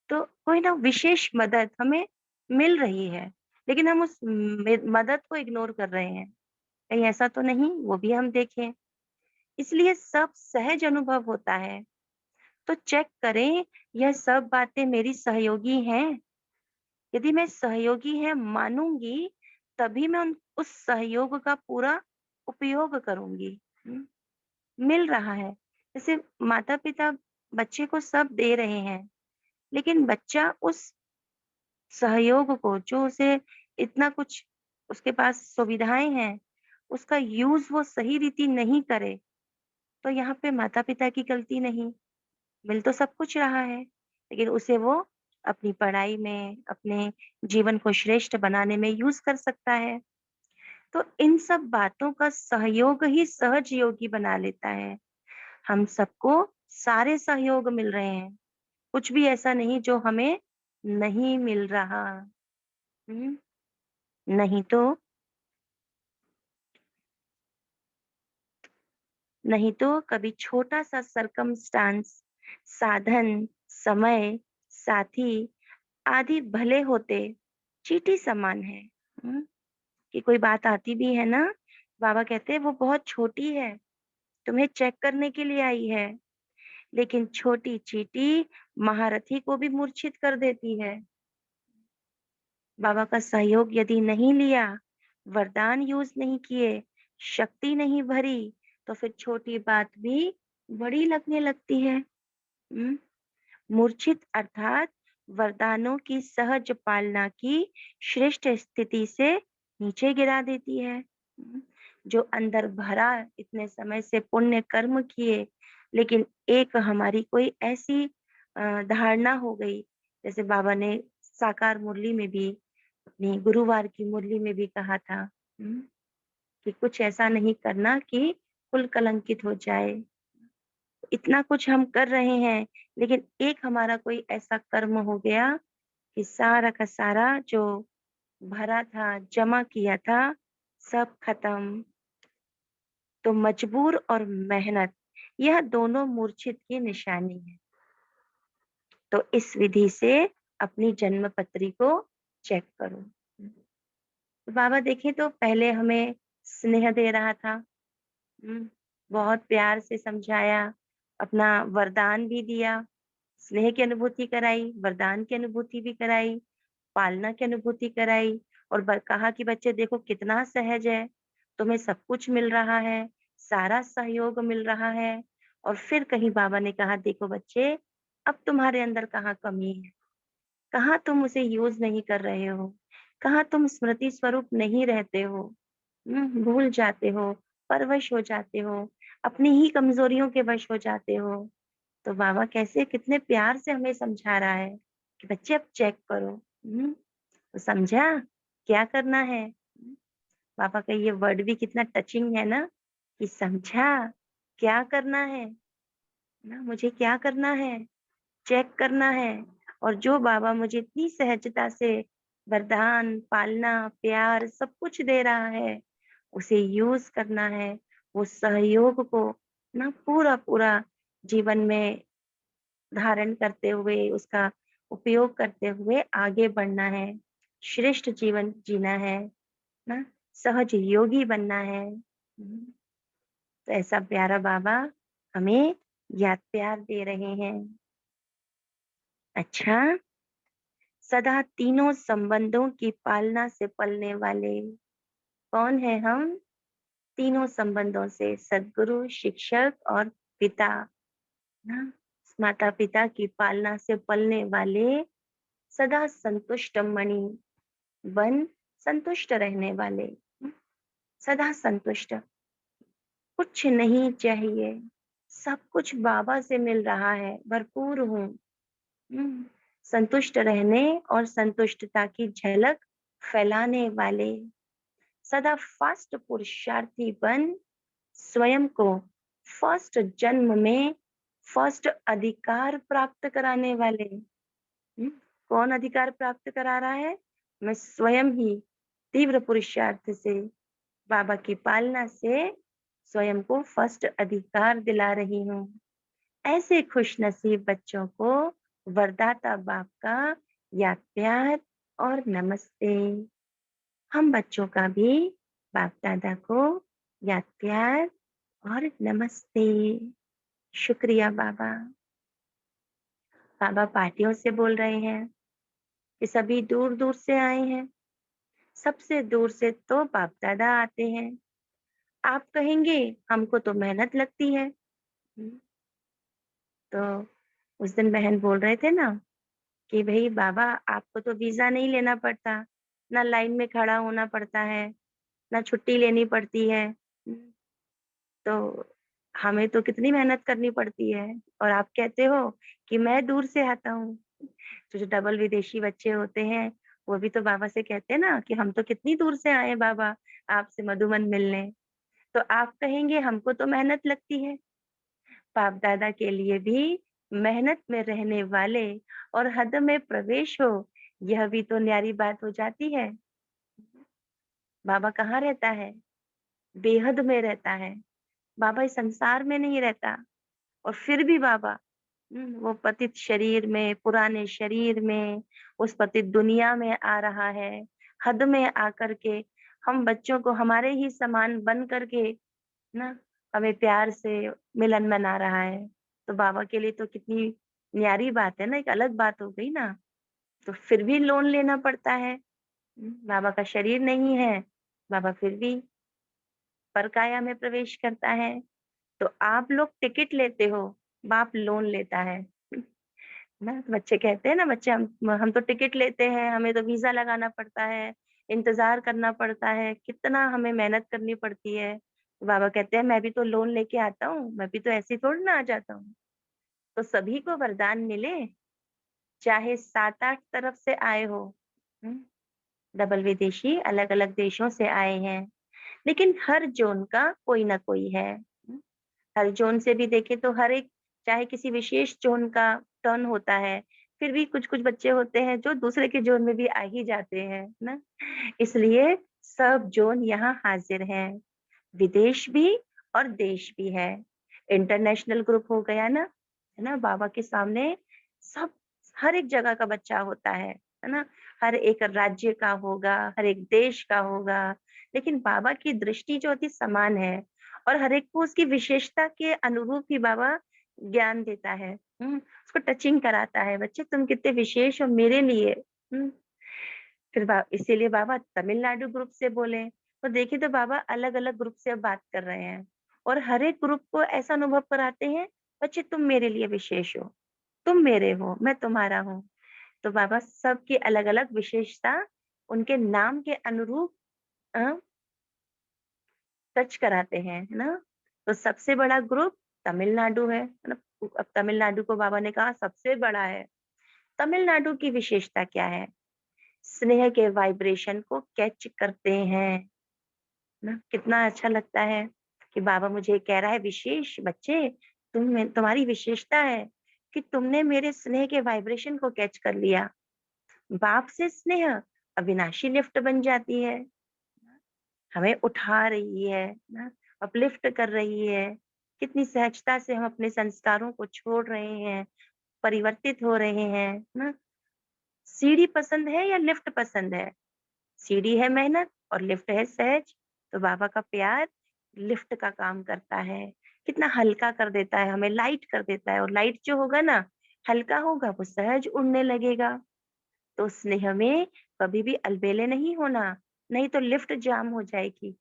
Speaker 1: तो कोई ना विशेष मदद हमें मिल रही है, लेकिन हम उस मदद को इग्नोर कर रहे हैं। कहीं ऐसा तो नहीं, वो भी हम देखें। इसलिए सब सहज अनुभव होता है। तो चेक करें, यह सब बातें मेरी सहयोगी हैं। यदि मैं सहयोगी है मानूंगी, तभी मैं उस सहयोग का पूरा उपयोग करूंगी। मिल रहा है। जैसे माता पिता बच्चे को सब दे रहे हैं, लेकिन बच्चा उस सहयोग को, जो उसे इतना कुछ उसके पास सुविधाएं हैं, उसका यूज वो सही रीति नहीं करे, तो यहाँ पे माता पिता की गलती नहीं। मिल तो सब कुछ रहा है, लेकिन उसे वो अपनी पढ़ाई में, अपने जीवन को श्रेष्ठ बनाने में यूज़ कर सकता है। तो इन सब बातों का सहयोग ही सहज योगी बना लेता है। हम सबको सारे सहयोग मिल रहे हैं, कुछ भी ऐसा नहीं जो हमें नहीं मिल रहा। हुँ, नहीं तो कभी छोटा-सा सर्कमस्टांस, साधन, समय, साथी आदि भले होते, चींटी समान है। हुँ, कि कोई बात आती भी है ना, बाबा कहते हैं वो बहुत छोटी है, तुम्हें चेक करने के लिए आई है, लेकिन छोटी चींटी महारथी को भी मूर्छित कर देती है। बाबा का सहयोग यदि नहीं लिया, वरदान यूज़ नहीं किए, शक्ति नहीं भरी तो फिर छोटी बात भी बड़ी लगने लगती है। मूर्छित अर्थात वरदानों की सहज पालना की श्रेष्ठ स्थिति से नीचे गिरा देती है। जो अंदर भरा इतने समय से पुण्य कर्म किए, लेकिन एक हमारी कोई ऐसी धारणा हो गई, जैसे बाबा ने साकार मुरली में भी, अपनी गुरुवार की मुरली में भी कहा था, कि कुछ ऐसा नहीं करना कि कुल कलंकित हो जाए। इतना कुछ हम कर रहे हैं, लेकिन एक हमारा कोई ऐसा कर्म हो गया कि सारा का सारा जो भरा था, जमा किया था, सब खत्म। तो मजबूर और मेहनत, यह दोनों मूर्छित की निशानी है। तो इस विधि से अपनी जन्म पत्री को चेक करो। तो बाबा देखें तो पहले हमें स्नेह दे रहा था, बहुत प्यार से समझाया, अपना वरदान भी दिया, स्नेह की अनुभूति कराई, वरदान की अनुभूति भी कराई, पालना की अनुभूति कराई, और कहा कि बच्चे देखो कितना सहज है, तुम्हें सब कुछ मिल रहा है, सारा सहयोग मिल रहा है। और फिर कहीं बाबा ने कहा, देखो बच्चे, अब तुम्हारे अंदर कहाँ कमी है, कहाँ तुम उसे यूज नहीं कर रहे हो, कहाँ तुम स्मृति स्वरूप नहीं रहते हो, भूल जाते हो, परवश हो जाते हो, अपनी ही कमजोरियों के वश हो जाते हो। तो बाबा कैसे कितने प्यार से हमें समझा रहा है कि बच्चे अब चेक करो। तो समझा क्या करना है। पापा का ये वर्ड भी कितना टचिंग है ना, कि समझा क्या करना है ना, मुझे क्या करना है, चेक करना है। और जो बाबा मुझे इतनी सहजता से वरदान, पालना, प्यार सब कुछ दे रहा है, उसे यूज करना है, वो सहयोग को ना पूरा पूरा जीवन में धारण करते हुए, उसका उपयोग करते हुए आगे बढ़ना है, श्रेष्ठ जीवन जीना है ना, सहज योगी बनना है। तो ऐसा प्यारा बाबा हमें याद प्यार दे रहे हैं। अच्छा, सदा तीनों संबंधों की पालना से पलने वाले कौन है हम? तीनों संबंधों से, सद्गुरु, शिक्षक और पिता ना, माता पिता की पालना से पलने वाले, सदा संतुष्ट मणि बन संतुष्ट रहने वाले, सदा संतुष्ट, कुछ नहीं चाहिए, सब कुछ बाबा से मिल रहा है, भरपूर हूँ। संतुष्ट रहने और संतुष्टता की झलक फैलाने वाले, सदा फर्स्ट पुरुषार्थी बन स्वयं को फर्स्ट जन्म में फर्स्ट अधिकार प्राप्त कराने वाले। कौन अधिकार प्राप्त करा रहा है? मैं स्वयं ही तीव्र पुरुषार्थ से, बाबा की पालना से स्वयं को फर्स्ट अधिकार दिला रही हूँ। ऐसे खुश नसीब बच्चों को वरदाता बाप का याद प्यार और नमस्ते। हम बच्चों का भी बाप दादा को याद प्यार और नमस्ते। शुक्रिया बाबा। बाबा पार्टियों से बोल रहे हैं कि सभी दूर दूर से आए हैं, सबसे दूर से तो बाप दादा आते हैं। आप कहेंगे हमको तो मेहनत लगती है। तो उस दिन बहन बोल रहे थे ना कि भाई बाबा आपको तो वीजा नहीं लेना पड़ता, ना लाइन में खड़ा होना पड़ता है, ना छुट्टी लेनी पड़ती है। तो हमें तो कितनी मेहनत करनी पड़ती है, और आप कहते हो कि मैं दूर से आता हूँ। तो जो डबल विदेशी बच्चे होते हैं, वो भी तो बाबा से कहते हैं ना कि हम तो कितनी दूर से आए बाबा आपसे मधुमन मिलने। तो आप कहेंगे हमको तो मेहनत लगती है। बाप दादा के लिए भी मेहनत में रहने वाले और हद में प्रवेश हो, यह भी तो न्यारी बात हो जाती है। बाबा कहाँ रहता है? बेहद में रहता है। बाबा इस संसार में नहीं रहता, और फिर भी बाबा वो पतित शरीर में, पुराने शरीर में, उस पतित दुनिया में आ रहा है, हद में आकर के हम बच्चों को हमारे ही समान बन करके ना हमें प्यार से मिलन मना रहा है। तो बाबा के लिए तो कितनी न्यारी बात है ना, एक अलग बात हो गई ना। तो फिर भी लोन लेना पड़ता है। बाबा का शरीर नहीं है, बाबा फिर भी परकाया में प्रवेश करता है। तो आप लोग टिकट लेते हो, बाप लोन लेता है। ना तो बच्चे कहते हैं ना, बच्चे हम तो टिकट लेते हैं, हमें तो वीज़ा लगाना पड़ता है, इंतज़ार करना पड़ता है, कितना हमें मेहनत करनी पड़ती है। तो बाबा कहते हैं मैं भी तो लोन लेके आता हूँ, मैं भी तो ऐसे ही थोड़ी ना आ जाता हूँ। तो सभी को वरदान मिले, चाहे 7-8 तरफ से आए हो। हुँ, डबल विदेशी अलग-अलग देशों से आए हैं, लेकिन हर ज़ोन का कोई ना कोई है। हर ज़ोन से भी देखें तो हर एक, चाहे किसी विशेष ज़ोन का टर्न होता है, फिर भी कुछ-कुछ बच्चे होते हैं जो दूसरे के ज़ोन में भी आ ही जाते हैं, है ना? इसलिए सब ज़ोन यहाँ हाज़िर हैं, विदेश भी और देश भी है। इंटरनेशनल ग्रुप हो गया ना, है ना? बाबा के सामने सब, हर एक जगह का बच्चा होता है ना? हर एक राज्य का होगा, हर एक देश का होगा, लेकिन बाबा की दृष्टि जो होती समान है और हर एक को उसकी विशेषता के अनुरूप ही बाबा ज्ञान देता है। उसको टचिंग कराता है, बच्चे तुम कितने विशेष हो मेरे लिए। हुँ। फिर इसीलिए बाबा तमिलनाडु ग्रुप से बोले, तो देखिए तो बाबा अलग-अलग ग्रुप से अब बात कर रहे हैं और हर एक ग्रुप को ऐसा अनुभव कराते हैं, बच्चे तुम मेरे लिए विशेष हो, तुम मेरे हो, मैं तुम्हारा हूँ। तो बाबा सबकी अलग-अलग विशेषता उनके नाम के अनुरूप अ, टच कराते हैं, है ना? तो सबसे बड़ा ग्रुप तमिलनाडु है ना? अब तमिलनाडु को बाबा ने कहा सबसे बड़ा है। तमिलनाडु की विशेषता क्या है? स्नेह के वाइब्रेशन को कैच करते हैं, ना? कितना अच्छा लगता है कि बाबा मुझे कह रहा है विशेष बच्चे, तुम्हारी विशेषता है कि तुमने मेरे स्नेह के वाइब्रेशन को कैच कर लिया। बाप से स्नेह अविनाशी लिफ्ट बन जाती है, हमें उठा रही है ना, अपलिफ्ट कर रही है। कितनी सहजता से हम अपने संस्कारों को छोड़ रहे हैं, परिवर्तित हो रहे हैं ना। सीढ़ी पसंद है या लिफ्ट पसंद है? सीढ़ी है मेहनत और लिफ्ट है सहज। तो बाबा का प्यार लिफ्ट का काम करता है, कितना हल्का कर देता है, हमें लाइट कर देता है और लाइट जो होगा ना, हल्का होगा वो सहज उड़ने लगेगा। तो स्नेह में कभी भी अलबेले नहीं होना, नहीं तो लिफ्ट जाम हो जाएगी।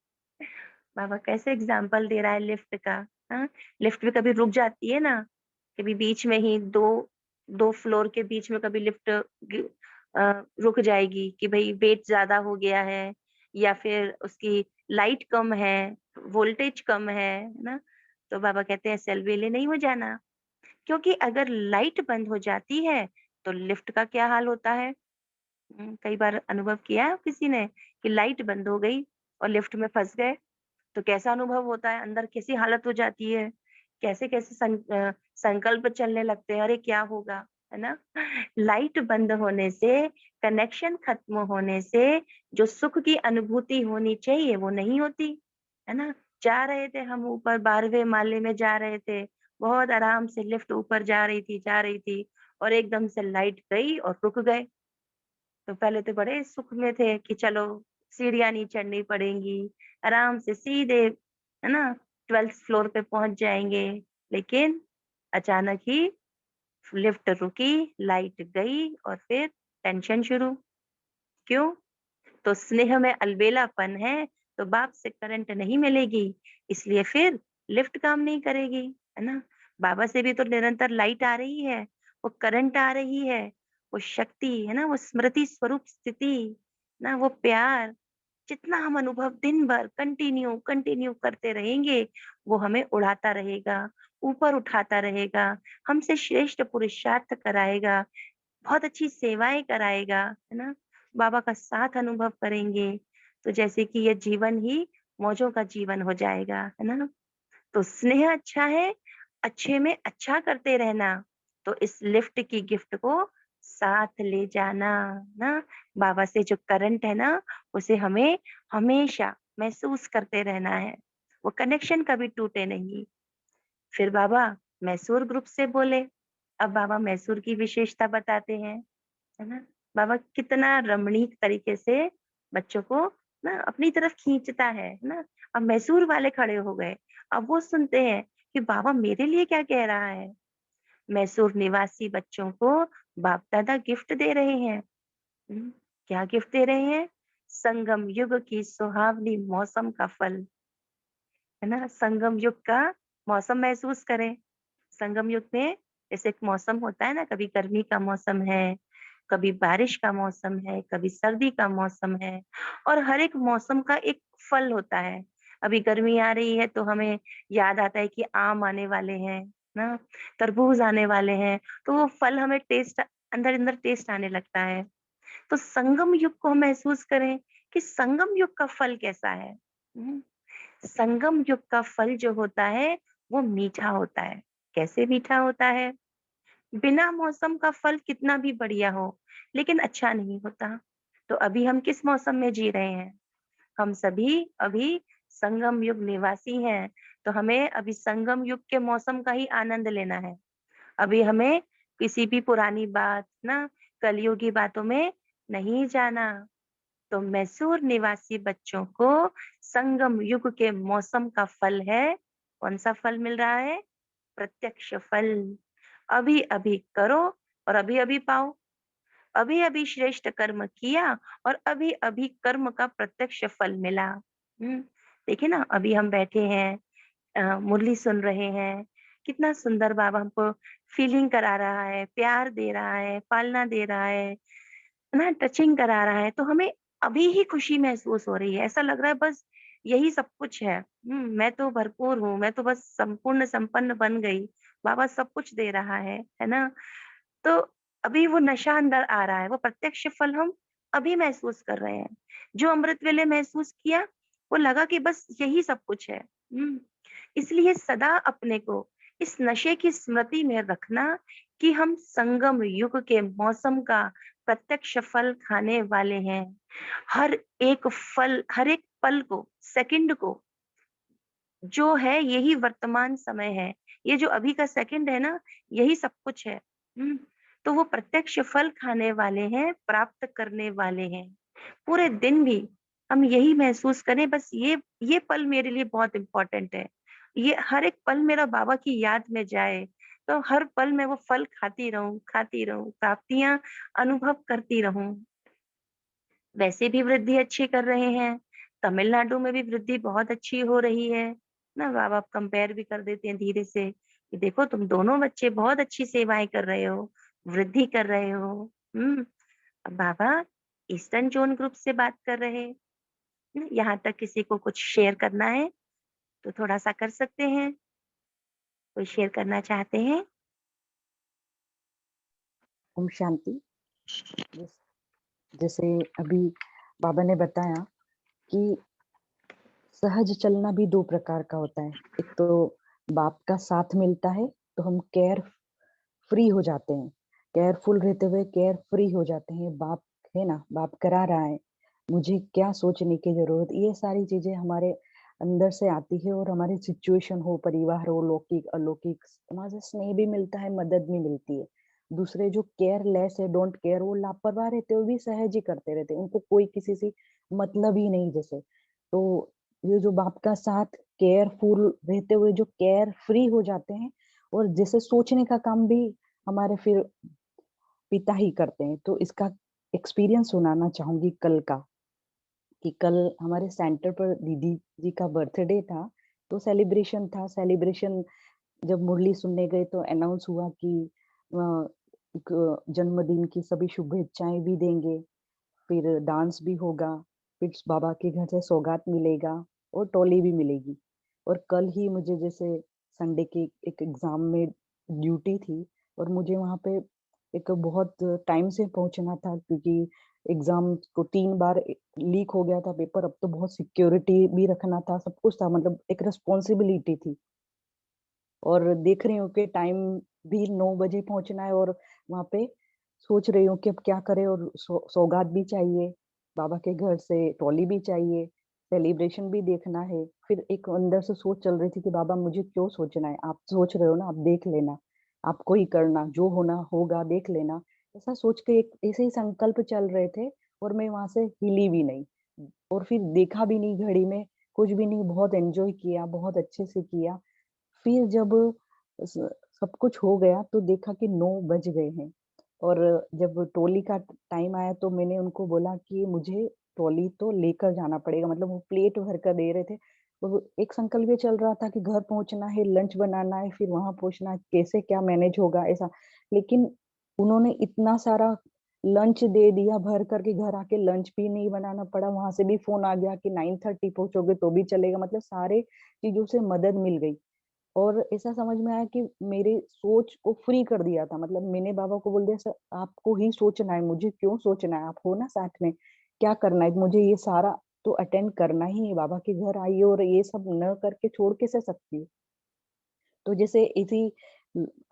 Speaker 1: बाबा कैसे एग्जाम्पल दे रहा है लिफ्ट का। हाँ, लिफ्ट भी कभी रुक जाती है ना, कभी बीच में ही दो दो फ्लोर के बीच में कभी लिफ्ट रुक जाएगी कि भाई वेट ज्यादा हो गया है या फिर उसकी लाइट कम है, वोल्टेज कम है ना। तो बाबा कहते हैं सेलवेले नहीं हो जाना, क्योंकि अगर लाइट बंद हो जाती है तो लिफ्ट का क्या हाल होता है। कई बार अनुभव किया है किसी ने कि लाइट बंद हो गई और लिफ्ट में फंस गए, तो कैसा अनुभव होता है, अंदर कैसी हालत हो जाती है, कैसे-कैसे संकल्प चलने लगते हैं, अरे क्या होगा, है ना? लाइट बंद होने से, कनेक्शन खत्म होने से जो सुख की अनुभूति होनी चाहिए वो नहीं होती, है ना? जा रहे थे हम ऊपर 12वें माले में जा रहे थे, बहुत आराम से लिफ्ट ऊपर जा रही थी और एकदम से लाइट गई और रुक गए। तो पहले तो बड़े सुख में थे कि चलो सीढ़ियाँ नहीं चढ़नी पड़ेंगी, आराम से सीधे, है ना, 12th फ्लोर पे पहुँच जाएँगे। लेकिन अचानक ही लिफ्ट रुकी, लाइट गई और फिर टेंशन शुरू। क्यों? तो स्नेह में अलबेलापन है, तो बाप से करंट नहीं मिलेगी, इसलिए फिर लिफ्ट काम नहीं करेगी, है ना? बाबा से भी तो निरंतर लाइट आ रही है, वो करंट आ रही है, वो शक्ति, है ना, वो स्मृति स्वरूप स्थिति, ना वो प्यार, जितना हम अनुभव दिन भर कंटिन्यू कंटिन्यू करते रहेंगे, वो हमें उड़ाता रहेगा, ऊपर उठाता रहेगा, हमसे श्रेष्ठ पुरुषार्थ कराएगा, बहुत अच्छी सेवाएँ कराएगा, है ना? बाबा का साथ अनुभव करेंगे, तो जैसे कि ये जीवन ही मौजों का जीवन हो जाएगा, है ना? तो स्नेह अच्छा है, अच्छे में अच्छा करते रहना, तो इस लिफ्ट की गिफ्ट को साथ ले जाना, ना? बाबा से जो करंट है ना, उसे हमें हमेशा महसूस करते रहना है, वो कनेक्शन कभी टूटे नहीं। फिर बाबा मैसूर ग्रुप से बोले, अब बाबा मैसूर की विशेषता बताते हैं, है ना? बाबा कितना रमणीक तरीके से बच्चों को ना अपनी तरफ खींचता है ना? अब मैसूर वाले खड़े हो गए, अब वो सुनते हैं कि बाबा मेरे लिए क्या कह रहा है? मैसूर निवासी बच्चों को बाप दादा गिफ्ट दे रहे हैं। क्या गिफ्ट दे रहे हैं? संगम युग की सुहावनी मौसम का फल। है ना? संगम युग का मौसम महसूस करें। संगम युग में जैसे एक मौसम होता है ना, कभी गर्मी का मौसम है, कभी बारिश का मौसम है, कभी सर्दी का मौसम है और हर एक मौसम का एक फल होता है। अभी गर्मी आ रही है तो हमें याद आता है कि आम आने वाले हैं, ना? तरबूज आने वाले हैं, तो वो फल हमें टेस्ट अंदर-अंदर टेस्ट आने लगता है। तो संगम युग को हम महसूस करें कि संगम युग का फल कैसा है। संगम युग का फल जो होता है वो मीठा होता है। कैसे मीठा होता है? बिना मौसम का फल कितना भी बढ़िया हो, लेकिन अच्छा नहीं होता। तो अभी हम किस मौसम में जी रहे हैं? हम सभी अभी संगम युग निवासी हैं, तो हमें अभी संगम युग के मौसम का ही आनंद लेना है। अभी हमें किसी भी पुरानी बात ना, कलयुगी बातों में नहीं जाना। तो मैसूर निवासी बच्चों को संगम युग के मौसम का फल है। कौन सा फल मिल रहा है? प्रत्यक्ष फल। अभी अभी करो और अभी अभी पाओ। अभी अभी श्रेष्ठ कर्म किया और अभी अभी कर्म का प्रत्यक्ष फल मिला। देखिए ना, अभी हम बैठे हैं, मुरली सुन रहे हैं, कितना सुंदर बाबा हमको फीलिंग करा रहा है, प्यार दे रहा है, पालना दे रहा है ना, टचिंग करा रहा है, तो हमें अभी ही खुशी महसूस हो रही है। ऐसा लग रहा है बस यही सब कुछ है। मैं तो भरपूर हूँ, मैं तो बस संपूर्ण संपन्न बन गई। बाबा सब कुछ दे रहा है ना? तो अभी वो नशा अंदर आ रहा है, वो प्रत्यक्ष फल हम अभी महसूस कर रहे हैं। जो अमृत वेले महसूस किया, वो लगा कि बस यही सब कुछ है। इसलिए सदा अपने को इस नशे की स्मृति में रखना कि हम संगम युग के मौसम का प्रत्यक्ष फल खाने वाले हैं। हर एक फल, हर एक पल को, सेकंड को जो है यही वर्तमान समय है। ये जो अभी का सेकंड है ना, यही सब कुछ है। हुँ, तो वो प्रत्यक्ष फल खाने वाले हैं, प्राप्त करने वाले हैं। पूरे दिन भी हम यही महसूस करें, बस ये पल मेरे लिए बहुत इम्पोर्टेंट है। ये हर एक पल मेरा बाबा की याद में जाए, तो हर पल मैं वो फल खाती रहूँ, प्राप्तियाँ अनुभव करती रहूँ। वैसे भी वृद्धि अच्छी कर रहे हैं। तमिलनाडु में भी वृद्धि बहुत अच्छी हो रही है। ना बाबा कंपेयर भी कर देते हैं धीरे से कि देखो तुम दोनों बच्चे बहुत अच्छी सेवाएँ कर रहे हो, वृद्धि कर रहे हो। हुँ, अब बाबा ईस्टर्न ज़ोन ग्रुप से बात कर रहे हैं। यहाँ तक किसी को कुछ शेयर करना है तो थोड़ा-सा कर सकते हैं। कोई शेयर करना चाहते हैं?
Speaker 2: ओम शांति। जैसे अभी बाबा ने बताया कि सहज चलना भी दो प्रकार का होता है। एक तो बाप का साथ मिलता है तो हम केयर फ्री हो जाते हैं, केयरफुल रहते हुए केयर फ्री हो जाते हैं। बाप है ना, बाप करा रहा है, मुझे क्या सोचने की जरूरत, ये सारी चीजें हमारे अंदर से आती है। और हमारी सिचुएशन हो, परिवार हो, लौकिक अलौकिक, वहां से स्नेह भी मिलता है, मदद भी मिलती है। दूसरे जो केयरलेस है, डोंट केयर, वो लापरवाह रहते हुए भी सहज ही करते रहते हैं, उनको कोई किसी से मतलब ही नहीं। जैसे तो ये जो बाप का साथ, केयरफुल रहते हुए जो केयर फ्री हो जाते हैं, और जैसे सोचने का काम भी हमारे फिर पिता ही करते हैं। तो इसका एक्सपीरियंस सुनाना चाहूंगी कल का, कि कल हमारे सेंटर पर दीदी जी का बर्थडे था। तो सेलिब्रेशन था। सेलिब्रेशन जब मुरली सुनने गए तो अनाउंस हुआ कि जन्मदिन की सभी शुभेच्छाएं भी देंगे, फिर डांस भी होगा, फिर बाबा के घर से सौगात मिलेगा और टोली भी मिलेगी। और कल ही मुझे जैसे संडे के एक एग्जाम में ड्यूटी थी, और मुझे वहाँ पे एक बहुत टाइम से पहुंचना था, क्योंकि एग्जाम को 3 बार लीक हो गया था पेपर। अब तो बहुत सिक्योरिटी भी रखना था, सब कुछ था, मतलब एक रिस्पॉन्सिबिलिटी थी। और देख रही हूँ कि टाइम भी 9 बजे पहुंचना है, और वहाँ पे सोच रही हूँ कि अब क्या करें। और सौगात भी चाहिए, बाबा के घर से ट्रॉली भी चाहिए, सेलिब्रेशन भी देखना है। फिर एक अंदर से सोच चल रही थी कि बाबा मुझे क्यों सोचना है, आप सोच रहे हो ना, आप देख लेना, आपको ही करना, जो होना होगा देख लेना। ऐसा सोच के एक ऐसे ही संकल्प चल रहे थे, और मैं वहां से हिली भी नहीं। और फिर देखा भी नहीं घड़ी में, कुछ भी नहीं, बहुत एंजॉय किया, बहुत अच्छे से किया। फिर जब सब कुछ हो गया तो देखा कि 9 बज गए हैं। और जब ट्रॉली का टाइम आया तो मैंने उनको बोला कि मुझे ट्रॉली तो लेकर जाना पड़ेगा, मतलब वो प्लेट भर कर दे रहे थे। तो एक संकल्प ये चल रहा था कि घर पहुंचना है, लंच बनाना है, फिर वहां पहुंचना है, कैसे क्या मैनेज होगा ऐसा। लेकिन उन्होंने इतना सारा लंच दे दिया भर करके, घर आके लंच भी नहीं बनाना पड़ा, वहां से भी फोन आ गया कि 9:30 पहुंचोगे तो भी चलेगा, मतलब सारे चीजों से मदद मिल गई। और ऐसा समझ में आया कि मेरे सोच को फ्री कर दिया था, मतलब मैंने बाबा को बोल दिया, सर आपको ही सोचना है, मुझे क्यों सोचना है, आप हो ना साथ में, क्या करना है मुझे, ये सारा तो अटेंड करना ही है, बाबा के घर आई हो और ये सब न करके छोड़ कैसे सकती हूँ। तो जैसे इसी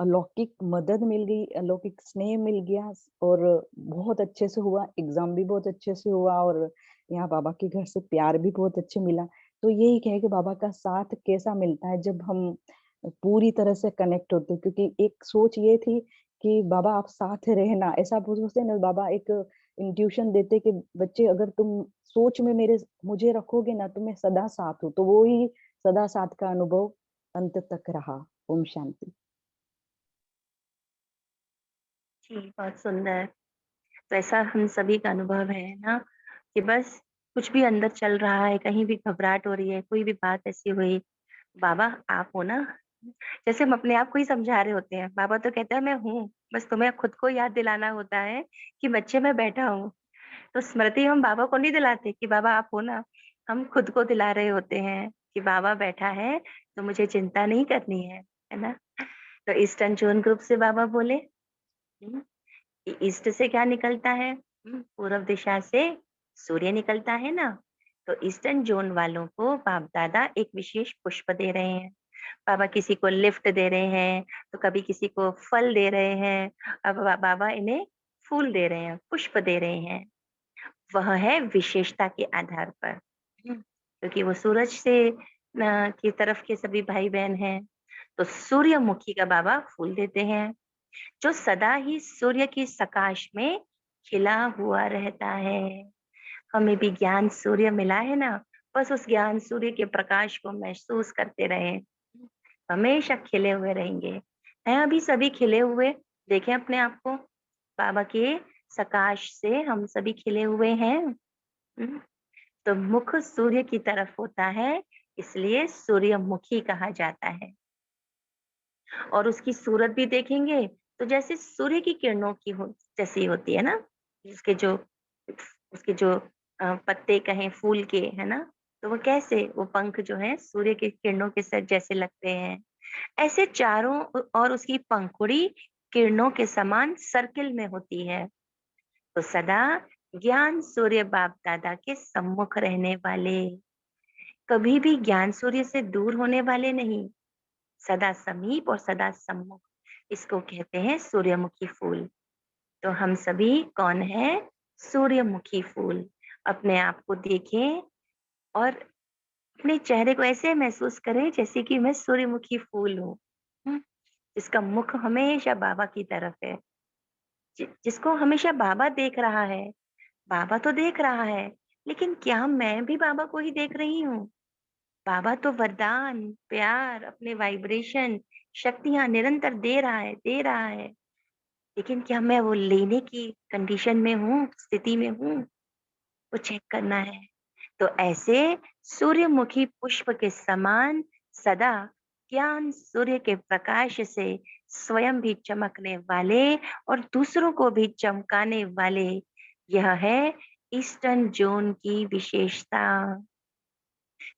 Speaker 2: अलौकिक मदद मिल गई, अलौकिक स्नेह मिल गया, और बहुत अच्छे से हुआ, एग्जाम भी बहुत अच्छे से हुआ, और यहाँ बाबा के घर से प्यार भी बहुत अच्छे मिला। तो यही कहे कि बाबा का साथ कैसा मिलता है जब हम पूरी तरह से कनेक्ट होते हैं, क्योंकि एक सोच ये थी कि बाबा आप साथ रहना, ऐसा सोचते ना, बाबा एक इंट्यूशन देते कि बच्चे अगर तुम सोच में मेरे मुझे रखोगे ना तो मैं सदा साथ हूँ, तो वो ही सदा साथ का अनुभव अंत तक रहा। ओम शांति।
Speaker 1: जी, बहुत सुंदर। तो ऐसा हम सभी का अनुभव है ना, कि बस कुछ भी अंदर चल रहा है, कहीं भी घबराहट हो रही है, कोई भी बात ऐसी हुई, बाबा आप हो ना। जैसे हम अपने आप को ही समझा रहे होते हैं, बाबा तो कहता है मैं हूँ, बस तुम्हें खुद को याद दिलाना होता है कि बच्चे मैं बैठा हूँ। तो स्मृति हम बाबा को नहीं दिलाते कि बाबा आप हो ना, हम खुद को दिला रहे होते हैं कि बाबा बैठा है तो मुझे चिंता नहीं करनी है ना। तो ईस्टर्न जोन ग्रुप से बाबा बोले, कि ईस्ट से क्या निकलता है, पूर्व दिशा से सूर्य निकलता है ना। तो ईस्टर्न जोन वालों को बाप दादा एक विशेष पुष्प दे रहे हैं। बाबा किसी को लिफ्ट दे रहे हैं, तो कभी किसी को फल दे रहे हैं, अब बाबा इन्हें फूल दे रहे हैं, पुष्प दे रहे हैं। वह है विशेषता के आधार पर, क्योंकि वो सूरज से की तरफ के सभी भाई बहन हैं। तो सूर्यमुखी का बाबा फूल देते हैं, जो सदा ही सूर्य की प्रकाश में खिला हुआ रहता है। हमें भी ज्ञान सूर्य मिला है ना, बस उस ज्ञान सूर्य के प्रकाश को महसूस करते रहे, हमेशा खिले हुए रहेंगे। हैं अभी सभी खिले हुए, देखें अपने आप को, बाबा के प्रकाश से हम सभी खिले हुए हैं। हम्म, तो मुख सूर्य की तरफ होता है, इसलिए सूर्यमुखी कहा जाता है। और उसकी सूरत भी देखेंगे तो जैसे सूर्य की किरणों की जैसी होती है ना, उसके जो उसके जो पत्ते कहें फूल के, है ना, तो वो कैसे, वो पंख जो है सूर्य की किरणों के साथ जैसे लगते हैं, ऐसे चारों और उसकी पंखुड़ी किरणों के समान सर्किल में होती है। तो सदा ज्ञान सूर्य बाप दादा के सम्मुख रहने वाले, कभी भी ज्ञान सूर्य से दूर होने वाले नहीं, सदा समीप और सदा सम्मुख, इसको कहते हैं सूर्यमुखी फूल। तो हम सभी कौन है, सूर्यमुखी फूल। अपने आप को देखें और अपने चेहरे को ऐसे महसूस करें जैसे कि मैं सूर्यमुखी फूल हूँ, जिसका मुख हमेशा बाबा की तरफ है, जिसको हमेशा बाबा देख रहा है। बाबा तो देख रहा है, लेकिन क्या मैं भी बाबा को ही देख रही हूँ? बाबा तो वरदान, प्यार, अपने वाइब्रेशन, शक्तियां निरंतर दे रहा है, दे रहा है। लेकिन क्या मैं वो लेने की कंडीशन में हूँ, स्थिति में हूँ? वो चेक करना है। तो ऐसे सूर्यमुखी पुष्प के समान सदा ज्ञान सूर्य के प्रकाश से स्वयं भी चमकने वाले और दूसरों को भी चमकाने वाले, यह है ईस्टर्न जोन की विशेषता,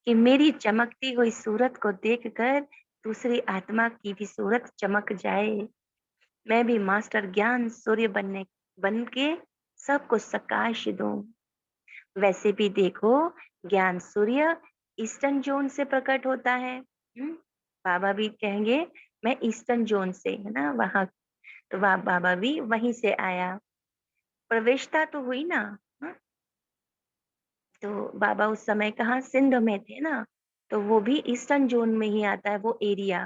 Speaker 1: कि मेरी चमकती हुई सूरत को देखकर दूसरी आत्मा की भी सूरत चमक जाए। मैं भी मास्टर ज्ञान सूर्य बन के सबको प्रकाश दूं। वैसे भी देखो, ज्ञान सूर्य ईस्टर्न जोन से प्रकट होता है। बाबा भी कहेंगे मैं ईस्टर्न जोन से, है ना, वहां, तो बाबा भी वहीं से आया, प्रवेशता तो हुई ना। हाँ? तो बाबा उस समय कहाँ, सिंध में थे ना, तो वो भी ईस्टर्न जोन में ही आता है वो एरिया।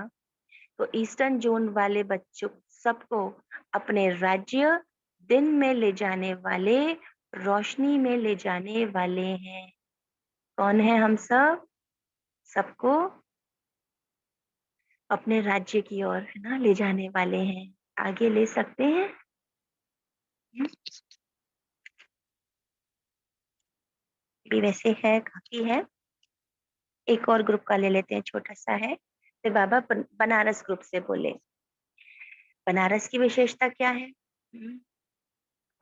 Speaker 1: तो ईस्टर्न जोन वाले बच्चों सबको अपने राज्य दिन में ले जाने वाले, रोशनी में ले जाने वाले हैं। कौन है हम सब? सबको अपने राज्य की ओर, है ना, ले जाने वाले हैं। आगे ले सकते हैं। हम्म, भी वैसे है, काफी है। एक और ग्रुप का ले लेते हैं, छोटा सा है। फिर बाबा बनारस ग्रुप से बोले, बनारस की विशेषता क्या है?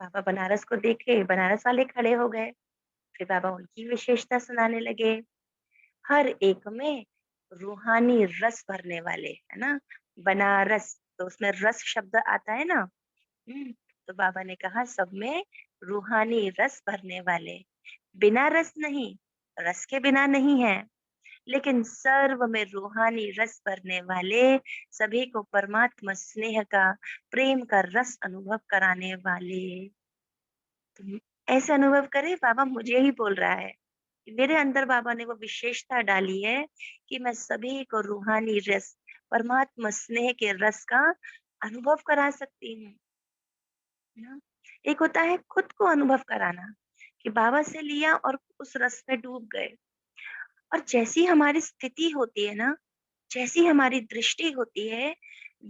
Speaker 1: बाबा बनारस को देखे, बनारस वाले खड़े हो गए। फिर बाबा उनकी विशेषता सुनाने लगे। हर एक में रूहानी रस भरने वाले, है ना। बनारस तो उसमें रस शब्द आता है ना। तो बाबा ने कहा सब में रूहानी रस भरने वाले, बिना रस नहीं, रस के बिना नहीं है, लेकिन सर्व में रूहानी रस भरने वाले, सभी को परमात्मा स्नेह का, प्रेम का रस अनुभव कराने वाले। तुम ऐसे अनुभव करे, बाबा मुझे ही बोल रहा है। मेरे अंदर बाबा ने वो विशेषता डाली है कि मैं सभी को रूहानी रस, परमात्मा स्नेह के रस का अनुभव करा सकती हूँ ना। एक होता है खुद को अनुभव कराना, कि बाबा से लिया और उस रस में डूब गए। और जैसी हमारी स्थिति होती है ना, जैसी हमारी दृष्टि होती है,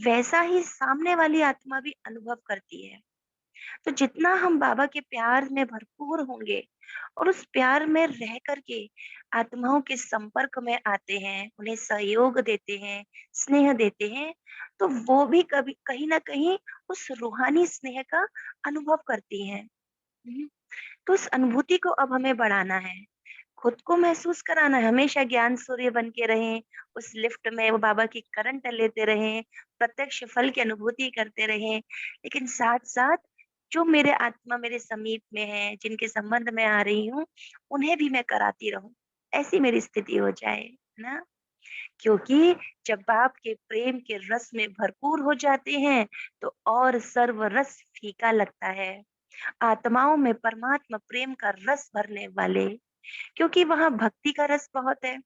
Speaker 1: वैसा ही सामने वाली आत्मा भी अनुभव करती है। तो जितना हम बाबा के प्यार में भरपूर होंगे और उस प्यार में रह करके आत्माओं के संपर्क में आते हैं, उन्हें सहयोग देते हैं, स्नेह देते हैं, तो वो भी कभी कहीं ना कहीं उस रूहानी स्नेह का अनुभव करती हैं। हम्म, तो उस अनुभूति को अब हमें बढ़ाना है, खुद को महसूस कराना है। हमेशा ज्ञान सूर्य बन के रहें, उस लिफ्ट में वो बाबा की करंट लेते रहें, प्रत्यक्ष फल की अनुभूति करते रहें, लेकिन साथ साथ जो मेरे आत्मा मेरे समीप में है, जिनके संबंध में आ रही हूँ, उन्हें भी मैं कराती रहूं। ऐसी मेरी स्थिति हो जाए, है ना। क्योंकि जब बाप के प्रेम के रस में भरपूर हो जाते हैं, तो और सर्व रस फीका लगता है। आत्माओं में परमात्मा प्रेम का रस भरने वाले, क्योंकि वहां भक्ति का रस बहुत है।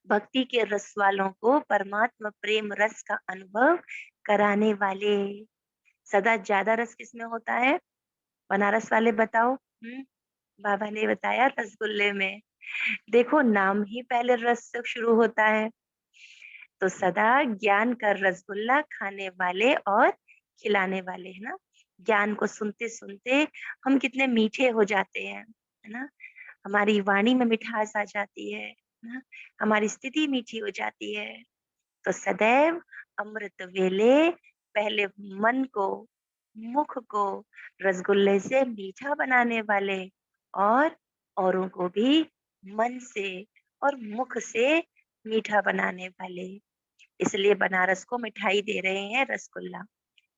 Speaker 1: भक्ति के रस वालों को परमात्मा प्रेम रस का अनुभव कराने वाले। सदा ज्यादा रस किसमें होता है? बनारस वाले बताओ। बाबा ने बताया रसगुल्ले में। देखो नाम ही पहले रस से शुरू होता है। तो सदा ज्ञान का रसगुल्ला खाने वाले और खिलाने वाले, है ना। ज्ञान को सुनते सुनते हम कितने मीठे हो जाते हैं, है ना। हमारी वाणी में मिठास आ जाती है ना, हमारी स्थिति मीठी हो जाती है। तो सदैव अमृत वेले पहले मन को, मुख को रसगुल्ले से मीठा बनाने वाले, और औरों को भी मन से और मुख से मीठा बनाने वाले। इसलिए बनारस को मिठाई दे रहे हैं, रसगुल्ला।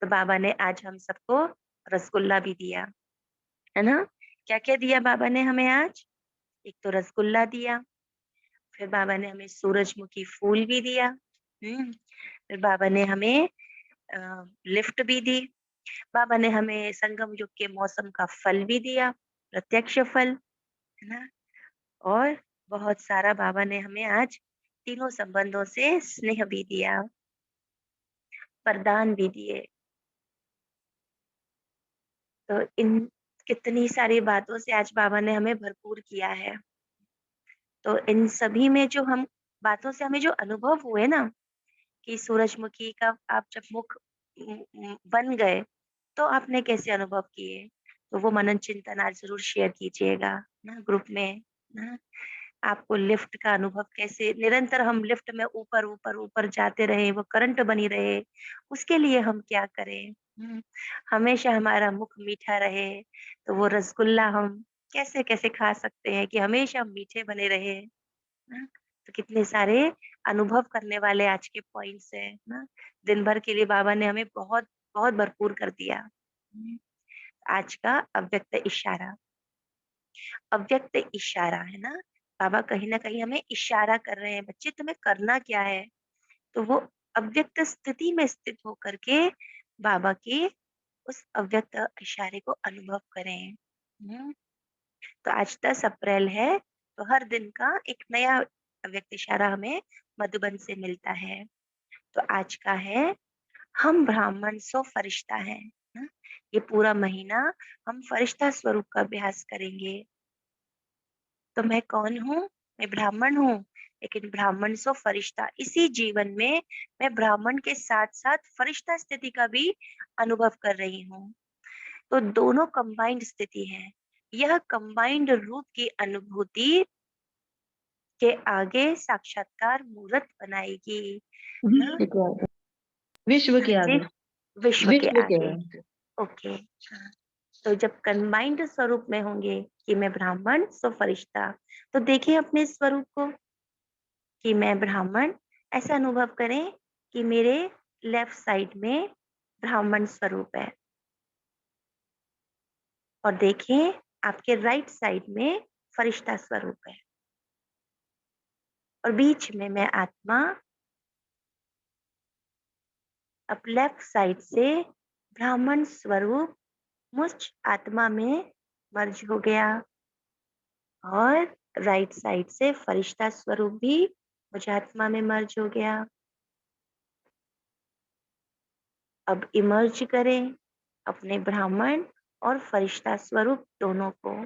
Speaker 1: तो बाबा ने आज हम सबको रसगुल्ला भी दिया, है ना। क्या क्या दिया बाबा ने हमें आज? एक तो रसगुल्ला दिया, फिर बाबा ने हमें सूरजमुखी फूल भी दिया। फिर बाबा ने हमें लिफ्ट भी दी। बाबा ने हमें संगम युग के मौसम का फल भी दिया, प्रत्यक्ष फल, है ना। और बहुत सारा बाबा ने हमें आज तीनों संबंधों से स्नेह भी दिया, वरदान भी दिए। तो इन कितनी सारी बातों से आज बाबा ने हमें भरपूर किया है। तो इन सभी में जो हम बातों से हमें जो अनुभव हुए ना, कि सूरजमुखी का आप जब मुख बन गए, तो आपने कैसे अनुभव किए? तो वो मनन चिंतन आज जरूर शेयर कीजिएगा ना ग्रुप में ना। आपको लिफ्ट का अनुभव कैसे, निरंतर हम लिफ्ट में ऊपर ऊपर ऊपर जाते रहे, वो करंट बनी रहे, उसके लिए हम क्या करें? हमेशा हमारा मुख मीठा रहे, तो वो रसगुल्ला हम कैसे कैसे खा सकते हैं कि हमेशा मीठे बने रहे ना। तो कितने सारे अनुभव करने वाले आज के पॉइंट्स हैं ना। दिन भर के लिए बाबा ने हमें बहुत बहुत भरपूर कर दिया। आज का अव्यक्त इशारा, अव्यक्त इशारा है ना। बाबा कहीं ना कहीं हमें इशारा कर रहे हैं, बच्चे तुम्हें करना क्या है? तो वो अव्यक्त स्थिति में स्थित होकर के बाबा के उस अव्यक्त इशारे को अनुभव करें। तो आज 10 अप्रैल है, तो हर दिन का एक नया अव्यक्त इशारा हमें मधुबन से मिलता है। तो आज का है, हम ब्राह्मण सो फरिश्ता है ना। ये पूरा महीना हम फरिश्ता स्वरूप का अभ्यास करेंगे। तो मैं कौन हूँ? मैं ब्राह्मण हूँ, लेकिन ब्राह्मण सो फरिश्ता, इसी जीवन में मैं ब्राह्मण के साथ साथ फरिश्ता स्थिति का भी अनुभव कर रही हूँ। तो दोनों कंबाइंड स्थिति है। यह कंबाइंड रूप की अनुभूति के आगे साक्षात्कार मूर्त बनाएगी ना।
Speaker 4: विश्व के आगे, विश्व के
Speaker 1: हाँ जी,
Speaker 4: आगे,
Speaker 1: विश्व के
Speaker 4: विश्व के
Speaker 1: आगे।
Speaker 4: आगे।
Speaker 1: ओके, हाँ। तो जब कंबाइंड स्वरूप में होंगे कि मैं ब्राह्मण सो फरिश्ता, तो देखिए अपने स्वरूप को कि मैं ब्राह्मण, ऐसा अनुभव करें कि मेरे लेफ्ट साइड में ब्राह्मण स्वरूप है, और देखें आपके राइट साइड में फरिश्ता स्वरूप है, और बीच में मैं आत्मा। अब लेफ्ट साइड से ब्राह्मण स्वरूप मुझ आत्मा में मर्ज हो गया, और राइट साइड से फरिश्ता स्वरूप भी मुझ आत्मा में मर्ज हो गया। अब इमर्ज करें अपने ब्राह्मण और फरिश्ता स्वरूप दोनों को।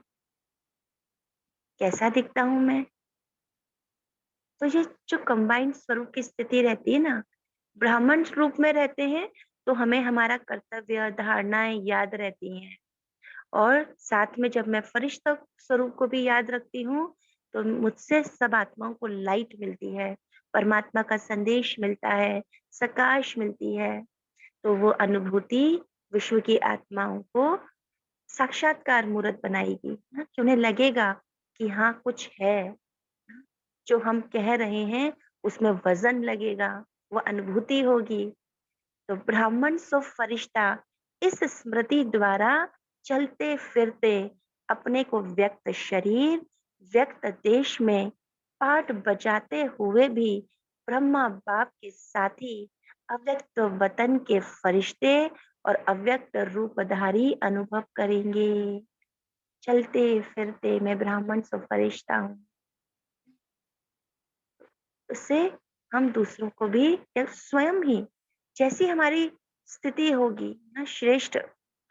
Speaker 1: कैसा दिखता हूं मैं? तो ये जो कंबाइंड स्वरूप की स्थिति रहती है ना, ब्राह्मण रूप में रहते हैं तो हमें हमारा कर्तव्य धारणाएं याद रहती हैं, और साथ में जब मैं फरिश्ता स्वरूप को भी याद रखती हूँ तो मुझसे सब आत्माओं को लाइट मिलती है, परमात्मा का संदेश मिलता है, सकाश मिलती है। तो वो अनुभूति विश्व की आत्माओं को साक्षात्कार मूर्त बनाएगी ना, कि उन्हें लगेगा कि हाँ कुछ है, जो हम कह रहे हैं उसमें वजन लगेगा, वो अनुभूति होगी। तो ब्राह्मण सो फरिश्ता इस स्मृति द्वारा चलते फिरते अपने को व्यक्त शरीर, व्यक्त देश में पाठ बजाते हुए भी ब्रह्मा बाप के साथी अव्यक्त वतन के फरिश्ते और अव्यक्त रूपधारी अनुभव करेंगे। चलते फिरते मैं ब्राह्मण सो फरिश्ता हूँ। उससे हम दूसरों को भी या स्वयं ही जैसी हमारी स्थिति होगी ना, श्रेष्ठ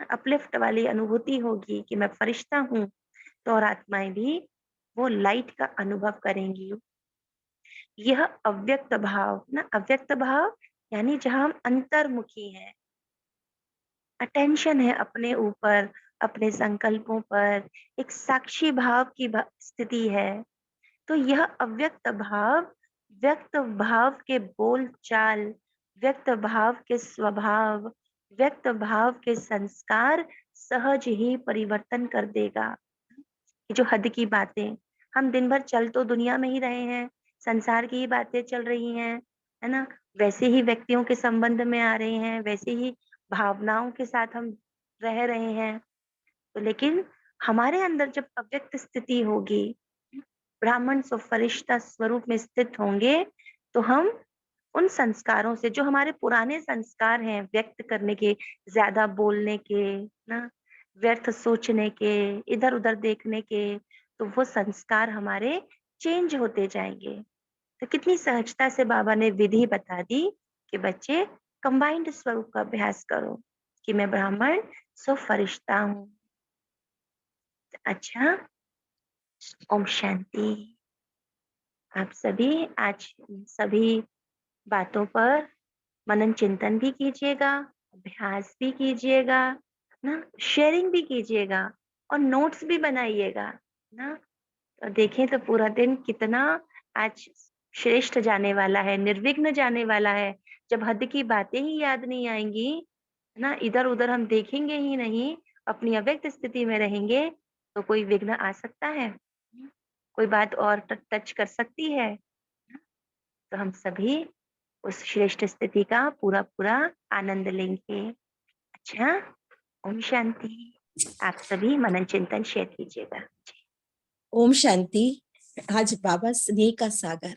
Speaker 1: अपलिफ्ट वाली अनुभूति होगी कि मैं फरिश्ता हूँ, तो और आत्माएं भी वो लाइट का अनुभव करेंगी। यह अव्यक्त भाव ना, अव्यक्त भाव यानी जहां हम अंतर्मुखी हैं, अटेंशन है अपने ऊपर, अपने संकल्पों पर, एक साक्षी भाव की स्थिति है। तो यह अव्यक्त भाव व्यक्त भाव के बोल चाल, व्यक्त भाव के स्वभाव, व्यक्त भाव के संस्कार सहज ही परिवर्तन कर देगा। ये जो हद की बातें, हम दिन भर चल तो दुनिया में ही रहे हैं, संसार की ही बातें चल रही हैं, है ना, वैसे ही व्यक्तियों के संबंध में आ रहे हैं, वैसे ही भावनाओं के साथ हम रह रहे हैं। तो लेकिन हमारे अंदर जब अव्यक्त स्थिति होगी, ब्राह्मण सो फरिश्ता स्वरूप में स्थित होंगे, तो हम उन संस्कारों से, जो हमारे पुराने संस्कार हैं व्यक्त करने के, ज्यादा बोलने के ना, व्यर्थ सोचने के, इधर उधर देखने के, तो वो संस्कार हमारे चेंज होते जाएंगे। तो कितनी सहजता से बाबा ने विधि बता दी कि बच्चे कंबाइंड स्वरूप का अभ्यास करो, कि मैं ब्राह्मण सो फरिश्ता हूँ। अच्छा, ओम शांति। आप सभी आज इन सभी बातों पर मनन चिंतन भी कीजिएगा, अभ्यास भी कीजिएगा ना, शेयरिंग भी कीजिएगा, और नोट्स भी बनाइएगा ना। तो देखें तो पूरा दिन कितना आज श्रेष्ठ जाने वाला है, निर्विघ्न जाने वाला है। जब हद की बातें ही याद नहीं आएंगी ना, इधर उधर हम देखेंगे ही नहीं, अपनी अव्यक्त स्थिति में रहेंगे, तो कोई विघ्न आ सकता है? कोई बात और टच कर सकती है? तो हम सभी उस श्रेष्ठ स्थिति का पूरा पूरा आनंद लेंगे। अच्छा, ओम शांति। आप सभी मनन चिंतन शेयर कीजिएगा।
Speaker 3: ओम शांति। आज बाबा स्नेह का सागर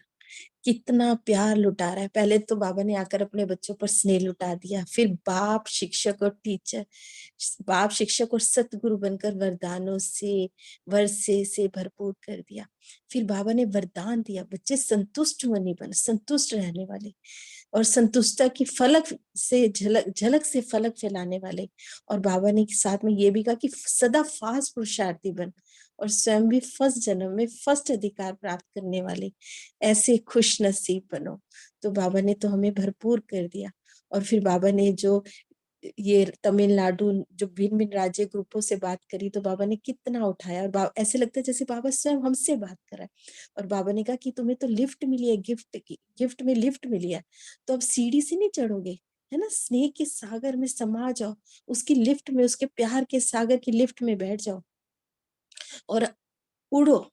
Speaker 3: कितना प्यार लुटा रहा है। पहले तो बाबा ने आकर अपने बच्चों पर स्नेह लुटा दिया, फिर बाप शिक्षक और टीचर, बाप शिक्षक और सतगुरु बनकर वरदानों से वर्षे से भरपूर कर दिया। फिर बाबा ने वरदान दिया, बच्चे संतुष्ट मनी बन, संतुष्ट रहने वाले, और संतुष्टता की फलक से झलक झलक से फलक फैलाने वाले। और बाबा ने साथ में ये भी कहा कि सदा फास्ट पुरुषार्थी बन, और स्वयं भी फर्स्ट जन्म में फर्स्ट अधिकार प्राप्त करने वाले ऐसे खुश नसीब बनो। तो बाबा ने तो हमें भरपूर कर दिया। और फिर बाबा ने जो ये तमिलनाडु जो भिन्न भिन्न राज्य ग्रुपों से बात करी तो बाबा ने कितना उठाया और ऐसे लगता है जैसे बाबा स्वयं हमसे बात कर रहा है। और बाबा ने कहा कि तुम्हें तो लिफ्ट मिली है, गिफ्ट की गिफ्ट में लिफ्ट मिली है, तो अब सीढ़ी से नहीं चढ़ोगे, है ना, स्नेह के सागर में समा जाओ, उसकी लिफ्ट में, उसके प्यार के सागर की लिफ्ट में बैठ जाओ और उड़ो।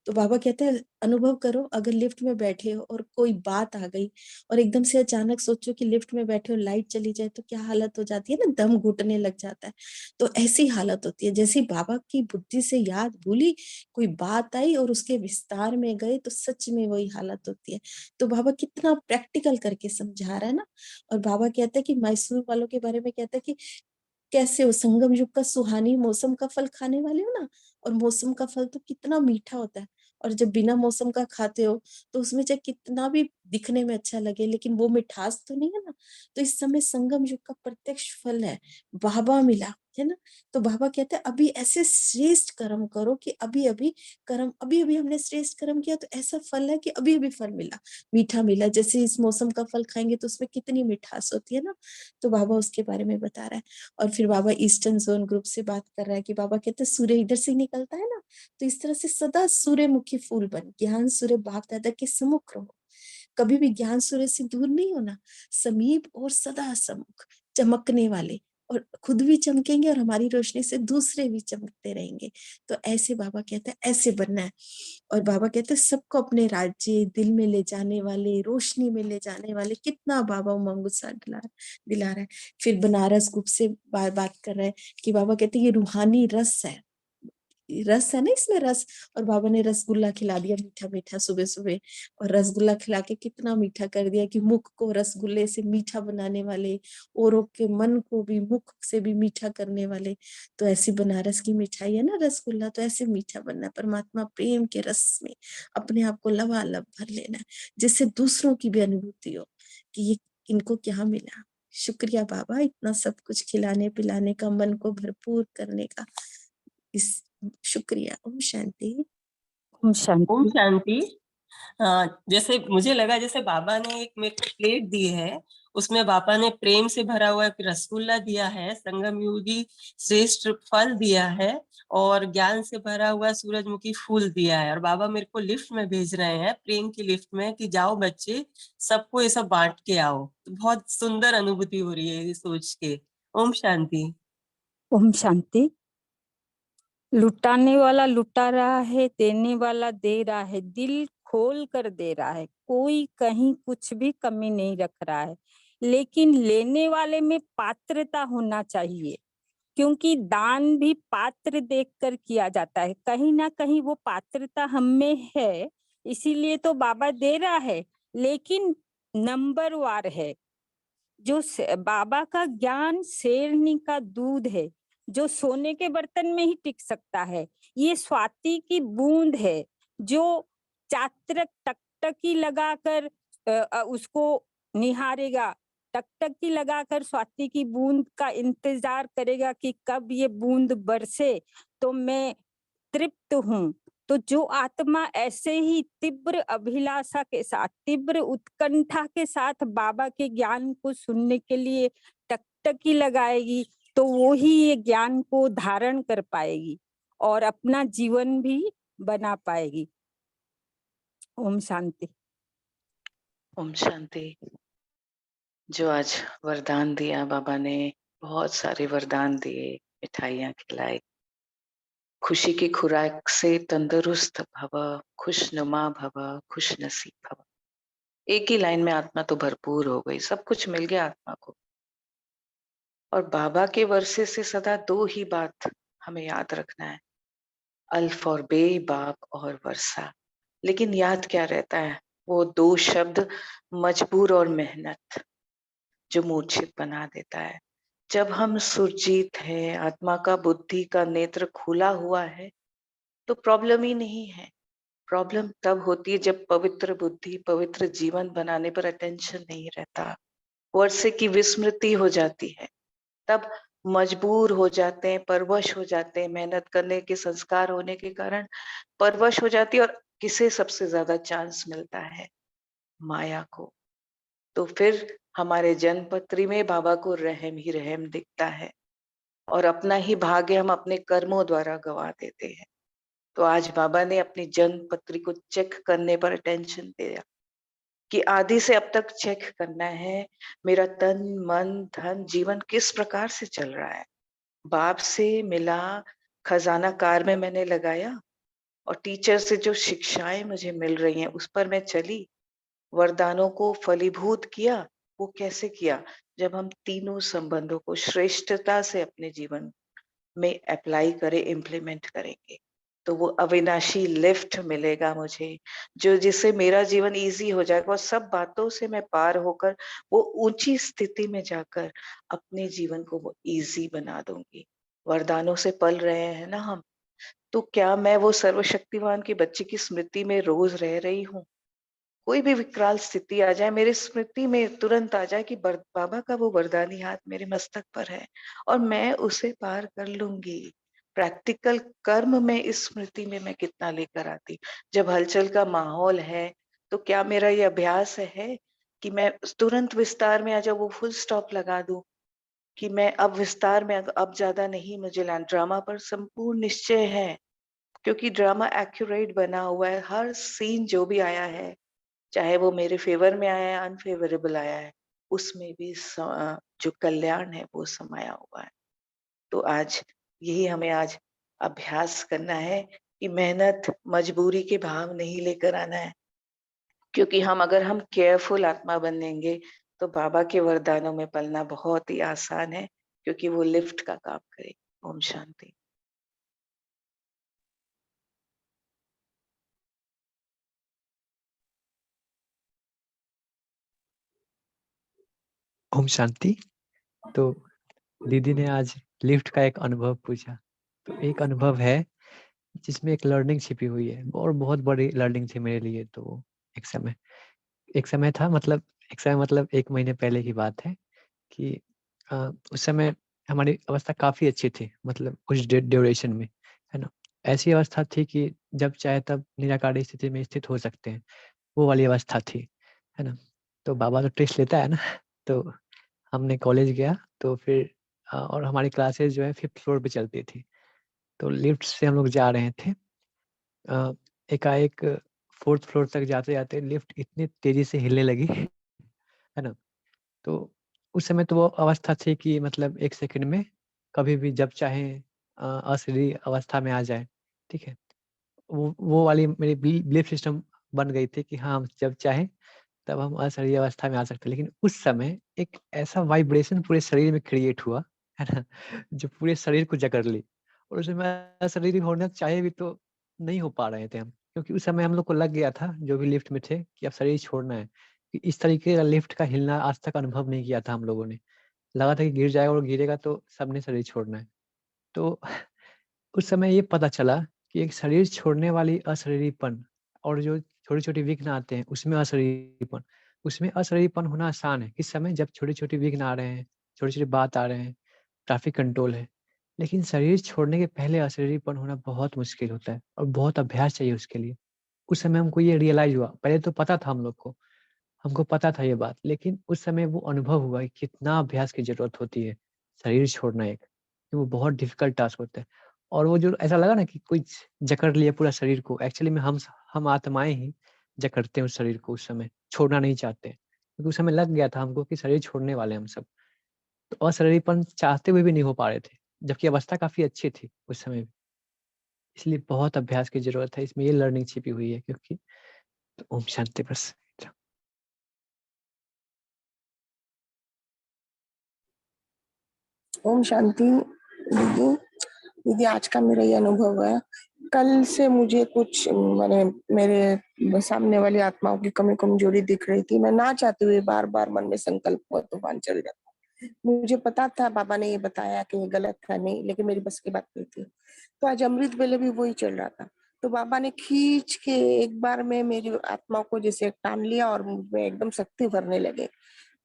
Speaker 3: तो बाबा कहते हैं अनुभव करो, अगर लिफ्ट में बैठे हो और कोई बात आ गई और एकदम से अचानक सोचो कि लिफ्ट में बैठे हो, लाइट चली जाए तो क्या हालत हो जाती है ना, दम घुटने लग जाता है। तो ऐसी हालत होती है, जैसे बाबा की बुद्धि से याद भूली, कोई बात आई और उसके विस्तार में गए तो सच में वही हालत होती है। तो बाबा कितना प्रैक्टिकल करके समझा रहा है ना। और बाबा कहते हैं कि मैसूर वालों के बारे में कहता है कि कैसे हो, संगम युग का सुहानी मौसम का फल खाने वाले हो ना, और मौसम का फल तो कितना मीठा होता है, और जब बिना मौसम का खाते हो तो उसमें चाहे कितना भी दिखने में अच्छा लगे लेकिन वो मिठास तो नहीं है ना। तो इस समय संगम युग का प्रत्यक्ष फल है, बाबा मिला, है ना। तो बाबा कहते हैं अभी ऐसे श्रेष्ठ कर्म करो कि अभी अभी कर्म, अभी अभी हमने श्रेष्ठ कर्म किया तो ऐसा फल है कि अभी अभी फल मिला, मीठा मिला। जैसे इस मौसम का फल खाएंगे तो उसमें कितनी मिठास होती है ना। तो बाबा उसके बारे में बता रहा है। और फिर बाबा ईस्टर्न जोन ग्रुप से बात कर रहा है कि बाबा कहते हैं सूर्य इधर से निकलता है ना, तो इस तरह से सदा सूर्यमुखी फूल बन, ज्ञान सूर्य बाप दादा के सम्मुख रहो, कभी भी ज्ञान सूर्य से दूर नहीं होना, समीप और सदा सम्मुख, चमकने वाले, और खुद भी चमकेंगे और हमारी रोशनी से दूसरे भी चमकते रहेंगे। तो ऐसे बाबा कहते हैं ऐसे बनना है। और बाबा कहते हैं सबको अपने राज्य दिल में ले जाने वाले, रोशनी में ले जाने वाले, कितना बाबा उमंग उत्साह दिला रहा है। फिर बनारस ग्रुप से बात कर रहे हैं कि बाबा कहते हैं ये रूहानी रस है, रस है ना इसमें, रस। और बाबा ने रसगुल्ला खिला दिया मीठा मीठा सुबह सुबह, और रसगुल्ला खिला के कितना मीठा कर दिया कि मुख को रसगुल्ले से मीठा बनाने वाले, औरों के मन को भी मुख से भी मीठा करने वाले। तो ऐसी बनारस की मिठाई है ना रसगुल्ला, तो ऐसे मीठा बनना है, परमात्मा प्रेम के रस में अपने आप को लबालब भर लेना है, जिससे दूसरों की भी अनुभूति हो कि ये इनको क्या मिला। शुक्रिया बाबा, इतना सब कुछ खिलाने पिलाने का, मन को भरपूर करने का। इस शुक्रिया। ओम शांति।
Speaker 2: ओम
Speaker 7: ओम
Speaker 2: शांति।
Speaker 7: शांति। जैसे मुझे लगा जैसे बाबा ने एक मेरे को प्लेट दी है, उसमें बाबा ने प्रेम से भरा हुआ एक रसगुल्ला दिया है, संगम योगी श्रेष्ठ फल दिया है, और ज्ञान से भरा हुआ सूरजमुखी फूल दिया है, और बाबा मेरे को लिफ्ट में भेज रहे हैं, प्रेम की लिफ्ट में, कि जाओ बच्चे सबको ये सब बांट के आओ। तो बहुत सुंदर अनुभूति हो रही है ये सोच के। ओम शांति।
Speaker 2: ओम शांति। लुटाने वाला लुटा रहा है, देने वाला दे रहा है, दिल खोल कर दे रहा है, कोई कहीं कुछ भी कमी नहीं रख रहा है, लेकिन लेने वाले में पात्रता होना चाहिए, क्योंकि दान भी पात्र देखकर किया जाता है, कहीं ना कहीं वो पात्रता हम में है, इसीलिए तो बाबा दे रहा है, लेकिन नंबर वार है। जो बाबा का ज्ञान शेरनी का दूध है, जो सोने के बर्तन में ही टिक सकता है। ये स्वाति की बूंद है, जो चात्रक टकटकी लगाकर उसको निहारेगा, टकटकी लगाकर स्वाति की बूंद का इंतजार करेगा कि कब ये बूंद बरसे तो मैं तृप्त हूँ। तो जो आत्मा ऐसे ही तीव्र अभिलाषा के साथ, तीव्र उत्कंठा के साथ बाबा के ज्ञान को सुनने के लिए टकटकी लगाएगी, तो वो ही ये ज्ञान को धारण कर पाएगी और अपना जीवन भी बना पाएगी। ओम शांति।
Speaker 8: ओम शांति। जो आज वरदान दिया बाबा ने, बहुत सारे वरदान दिए, मिठाइयाँ खिलाई, खुशी की खुराक से तंदुरुस्त भव, खुशनुमा भव, खुश नसीब भव। एक ही लाइन में आत्मा तो भरपूर हो गई, सब कुछ मिल गया आत्मा को। और बाबा के वर्षे से सदा दो ही बात हमें याद रखना है, अल्फ और बे, बाप और वर्षा। लेकिन याद क्या रहता है? वो दो शब्द, मजबूर और मेहनत, जो मूर्छित बना देता है। जब हम सुरजीत है, आत्मा का बुद्धि का नेत्र खुला हुआ है, तो प्रॉब्लम ही नहीं है। प्रॉब्लम तब होती है जब पवित्र बुद्धि, पवित्र जीवन बनाने पर अटेंशन नहीं रहता, वर्षे की विस्मृति हो जाती है, तब मजबूर हो जाते हैं, परवश हो जाते हैं, मेहनत करने के संस्कार होने के कारण परवश हो जाती है। और किसे सबसे ज्यादा चांस मिलता है? माया को। तो फिर हमारे जन्मपत्री में बाबा को रहम ही रहम दिखता है और अपना ही भाग्य हम अपने कर्मों द्वारा गवा देते हैं। तो आज बाबा ने अपनी जन्मपत्री को चेक करने पर अटेंशन दिया कि आदि से अब तक चेक करना है मेरा तन मन धन जीवन किस प्रकार से चल रहा है। बाप से मिला, खजाना कार में मैंने लगाया और टीचर से जो शिक्षाएं मुझे मिल रही हैं उस पर मैं चली, वरदानों को फलीभूत किया। वो कैसे किया? जब हम तीनों संबंधों को श्रेष्ठता से अपने जीवन में अप्लाई करें, इम्प्लीमेंट करेंगे तो वो अविनाशी लिफ्ट मिलेगा मुझे, जो जिससे मेरा जीवन इजी हो जाएगा और सब बातों से मैं पार होकर वो ऊंची स्थिति में जाकर अपने जीवन को वो इजी बना दूंगी। वरदानों से पल रहे हैं ना हम, तो क्या मैं वो सर्वशक्तिमान की बच्ची की स्मृति में रोज रह रही हूँ? कोई भी विकराल स्थिति आ जाए मेरी स्मृति में तुरंत आ जाए कि बाबा का वो वरदानी हाथ मेरे मस्तक पर है और मैं उसे पार कर लूंगी। प्रैक्टिकल कर्म में इस स्मृति में मैं कितना लेकर आती। जब हलचल का माहौल है तो क्या मेरा ये अभ्यास है कि मैं तुरंत विस्तार में आ जाऊं, वो फुल स्टॉप लगा दूं कि मैं अब विस्तार में अब ज्यादा नहीं मुझे ड्रामा पर संपूर्ण निश्चय है, क्योंकि ड्रामा एक्यूरेट बना हुआ है। हर सीन जो भी आया है, चाहे वो मेरे फेवर में आया है अनफेवरेबल आया है, उसमें भी जो कल्याण है वो समाया हुआ है। तो आज यही हमें आज अभ्यास करना है कि मेहनत मजबूरी के भाव नहीं लेकर आना है, क्योंकि अगर हम केयरफुल आत्मा बनेंगे तो बाबा के वरदानों में पलना बहुत ही आसान है, क्योंकि वो लिफ्ट का काम करे। ओम शांति।
Speaker 9: ओम शांति। तो दीदी ने आज लिफ्ट का एक अनुभव पूछा, तो एक अनुभव है जिसमें एक लर्निंग छिपी हुई है और बहुत बड़ी लर्निंग थी मेरे लिए। तो एक समय था, मतलब एक महीने पहले की बात है कि उस समय हमारी अवस्था काफी अच्छी थी, मतलब कुछ ड्यूरेशन में, है ना। ऐसी अवस्था थी कि जब चाहे तब निराकारी स्थिति में स्थित हो सकते हैं, वो वाली अवस्था थी, है ना। तो बाबा तो टेस्ट लेता है ना तो हमने कॉलेज गया, तो फिर और हमारी क्लासेस जो है 5th फ्लोर पे चलती थी। तो लिफ्ट से हम लोग जा रहे थे, एकाएक 4th फ्लोर तक जाते-जाते लिफ्ट इतनी तेज़ी से हिलने लगी, है ना। तो उस समय तो वो अवस्था थी कि मतलब 1 सेकंड में कभी भी जब चाहें अशरीरी अवस्था में आ जाए, ठीक है। वो वाली मेरी बिलीफ सिस्टम बन गई थी कि हाँ, जब चाहें तब हम अशरीरी अवस्था में आ सकते हैं। लेकिन उस समय एक ऐसा वाइब्रेशन पूरे शरीर में क्रिएट हुआ, है ना, जो पूरे शरीर को जकड़ ली, और उस समय अशरीरी होना चाहे भी तो नहीं हो पा रहे थे हम। क्योंकि उस समय हम लोग को लग गया था, जो भी लिफ्ट में थे, कि अब शरीर छोड़ना है। कि इस तरीके का लिफ्ट का हिलना आज तक अनुभव नहीं किया था हम लोगों ने। लगा था कि गिर जाएगा और गिरेगा तो सबने शरीर छोड़ना है। तो उस समय ये पता चला कि एक शरीर छोड़ने वाली अशरीरीपन और जो छोटे-छोटे विघ्न आते हैं, उसमें अशरीरीपन, होना आसान है। किस समय? जब छोटे-छोटे विघ्न आ रहे हैं, छोटे-छोटे बात आ रहे हैं, ट्रैफिक कंट्रोल है। लेकिन शरीर छोड़ने के पहले अशरीरीपन होना बहुत मुश्किल होता है और बहुत अभ्यास चाहिए उसके लिए। उस समय हमको ये रियलाइज़ हुआ, पहले तो पता था हम लोग को, हमको पता था ये बात, लेकिन उस समय वो अनुभव हुआ कि कितना अभ्यास की ज़रूरत होती है, शरीर छोड़ना एक, कि वो बहुत डिफ़िकल्ट टास्क होता है। और वो जो ऐसा लगा ना कि कोई जकड़ लिया पूरा शरीर को, एक्चुअली में हम आत्माएँ ही जकड़ते हैं उस शरीर को उस समय, छोड़ना नहीं चाहते। क्योंकि उस समय लग गया था हमको कि शरीर छोड़ने वाले हैं हम सब। तो अशरीरीपन चाहते हुए भी नहीं हो पा रहे थे, जबकि अवस्था काफ़ी अच्छी थी उस समय भी। इसलिए बहुत अभ्यास की ज़रूरत है, इसमें ये लर्निंग छिपी हुई है, क्योंकि तो ओम शांति बस।
Speaker 5: ओम शांति। दीदी दीदी आज का मेरा ये अनुभव है, कल से मुझे कुछ मैंने मेरे सामने वाली आत्माओं की कमी कमजोरी दिख रही थी। मैं ना चाहते हुए बार बार मन में संकल्प और तूफान चल जाता। मुझे पता था बाबा ने ये बताया कि ये गलत है नहीं, लेकिन मेरी बस की बात नहीं थी। तो आज अमृत वेले भी वही चल रहा था। तो बाबा ने खींच के एक बार में मेरी आत्मा को जैसे टान लिया और मुझमें एकदम शक्ति भरने लगे।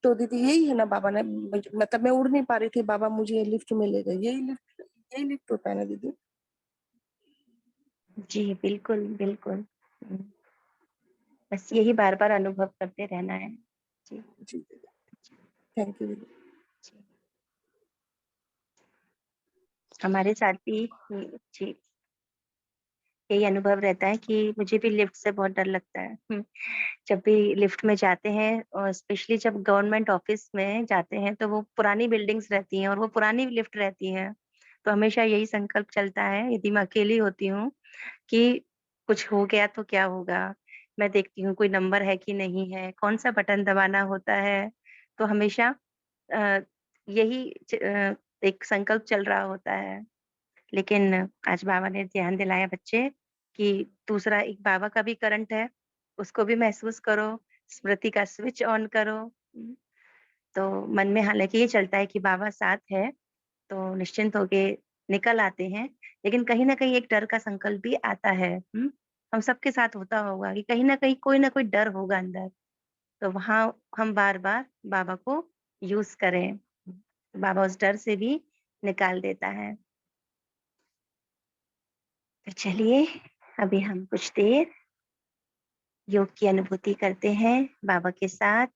Speaker 5: तो दीदी यही है ना, बाबा ने मतलब मैं उड़ नहीं पा रही थी, बाबा मुझे लिफ्ट में ले गए। यही लिफ्ट होता है ना दीदी?
Speaker 1: जी, बिल्कुल, बिल्कुल। बस यही बार-बार अनुभव करते रहना है। जी।
Speaker 5: जी दीदी। थैंक यू दीदी।
Speaker 1: हमारे साथ भी जी यही अनुभव रहता है कि मुझे भी लिफ्ट से बहुत डर लगता है। जब भी लिफ्ट में जाते हैं और स्पेशली जब गवर्नमेंट ऑफिस में जाते हैं तो वो पुरानी बिल्डिंग्स रहती हैं और वो पुरानी लिफ्ट रहती हैं। तो हमेशा यही संकल्प चलता है यदि मैं अकेली होती हूँ कि कुछ हो गया तो क्या होगा? मैं देखती हूँ कोई नंबर है कि नहीं है, कौन-सा बटन दबाना होता है। तो हमेशा अ, यही एक संकल्प चल रहा होता है। लेकिन आज बाबा ने ध्यान दिलाया बच्चे कि दूसरा एक बाबा का भी करंट है, उसको भी महसूस करो, स्मृति का स्विच ऑन करो। तो मन में हालाँकि ये चलता है कि बाबा साथ है, तो निश्चिंत होके निकल आते हैं, लेकिन कहीं न कहीं एक डर का संकल्प भी आता है। हम सबके साथ होता होगा कि कहीं न कहीं कोई न कोई डर होगा अंदर, तो वहाँ हम बार-बार बाबा को यूज़ करें। बाबा उस डर से भी निकाल देता है। तो चलिए, अभी हम कुछ देर योग की अनुभूति करते हैं बाबा के साथ।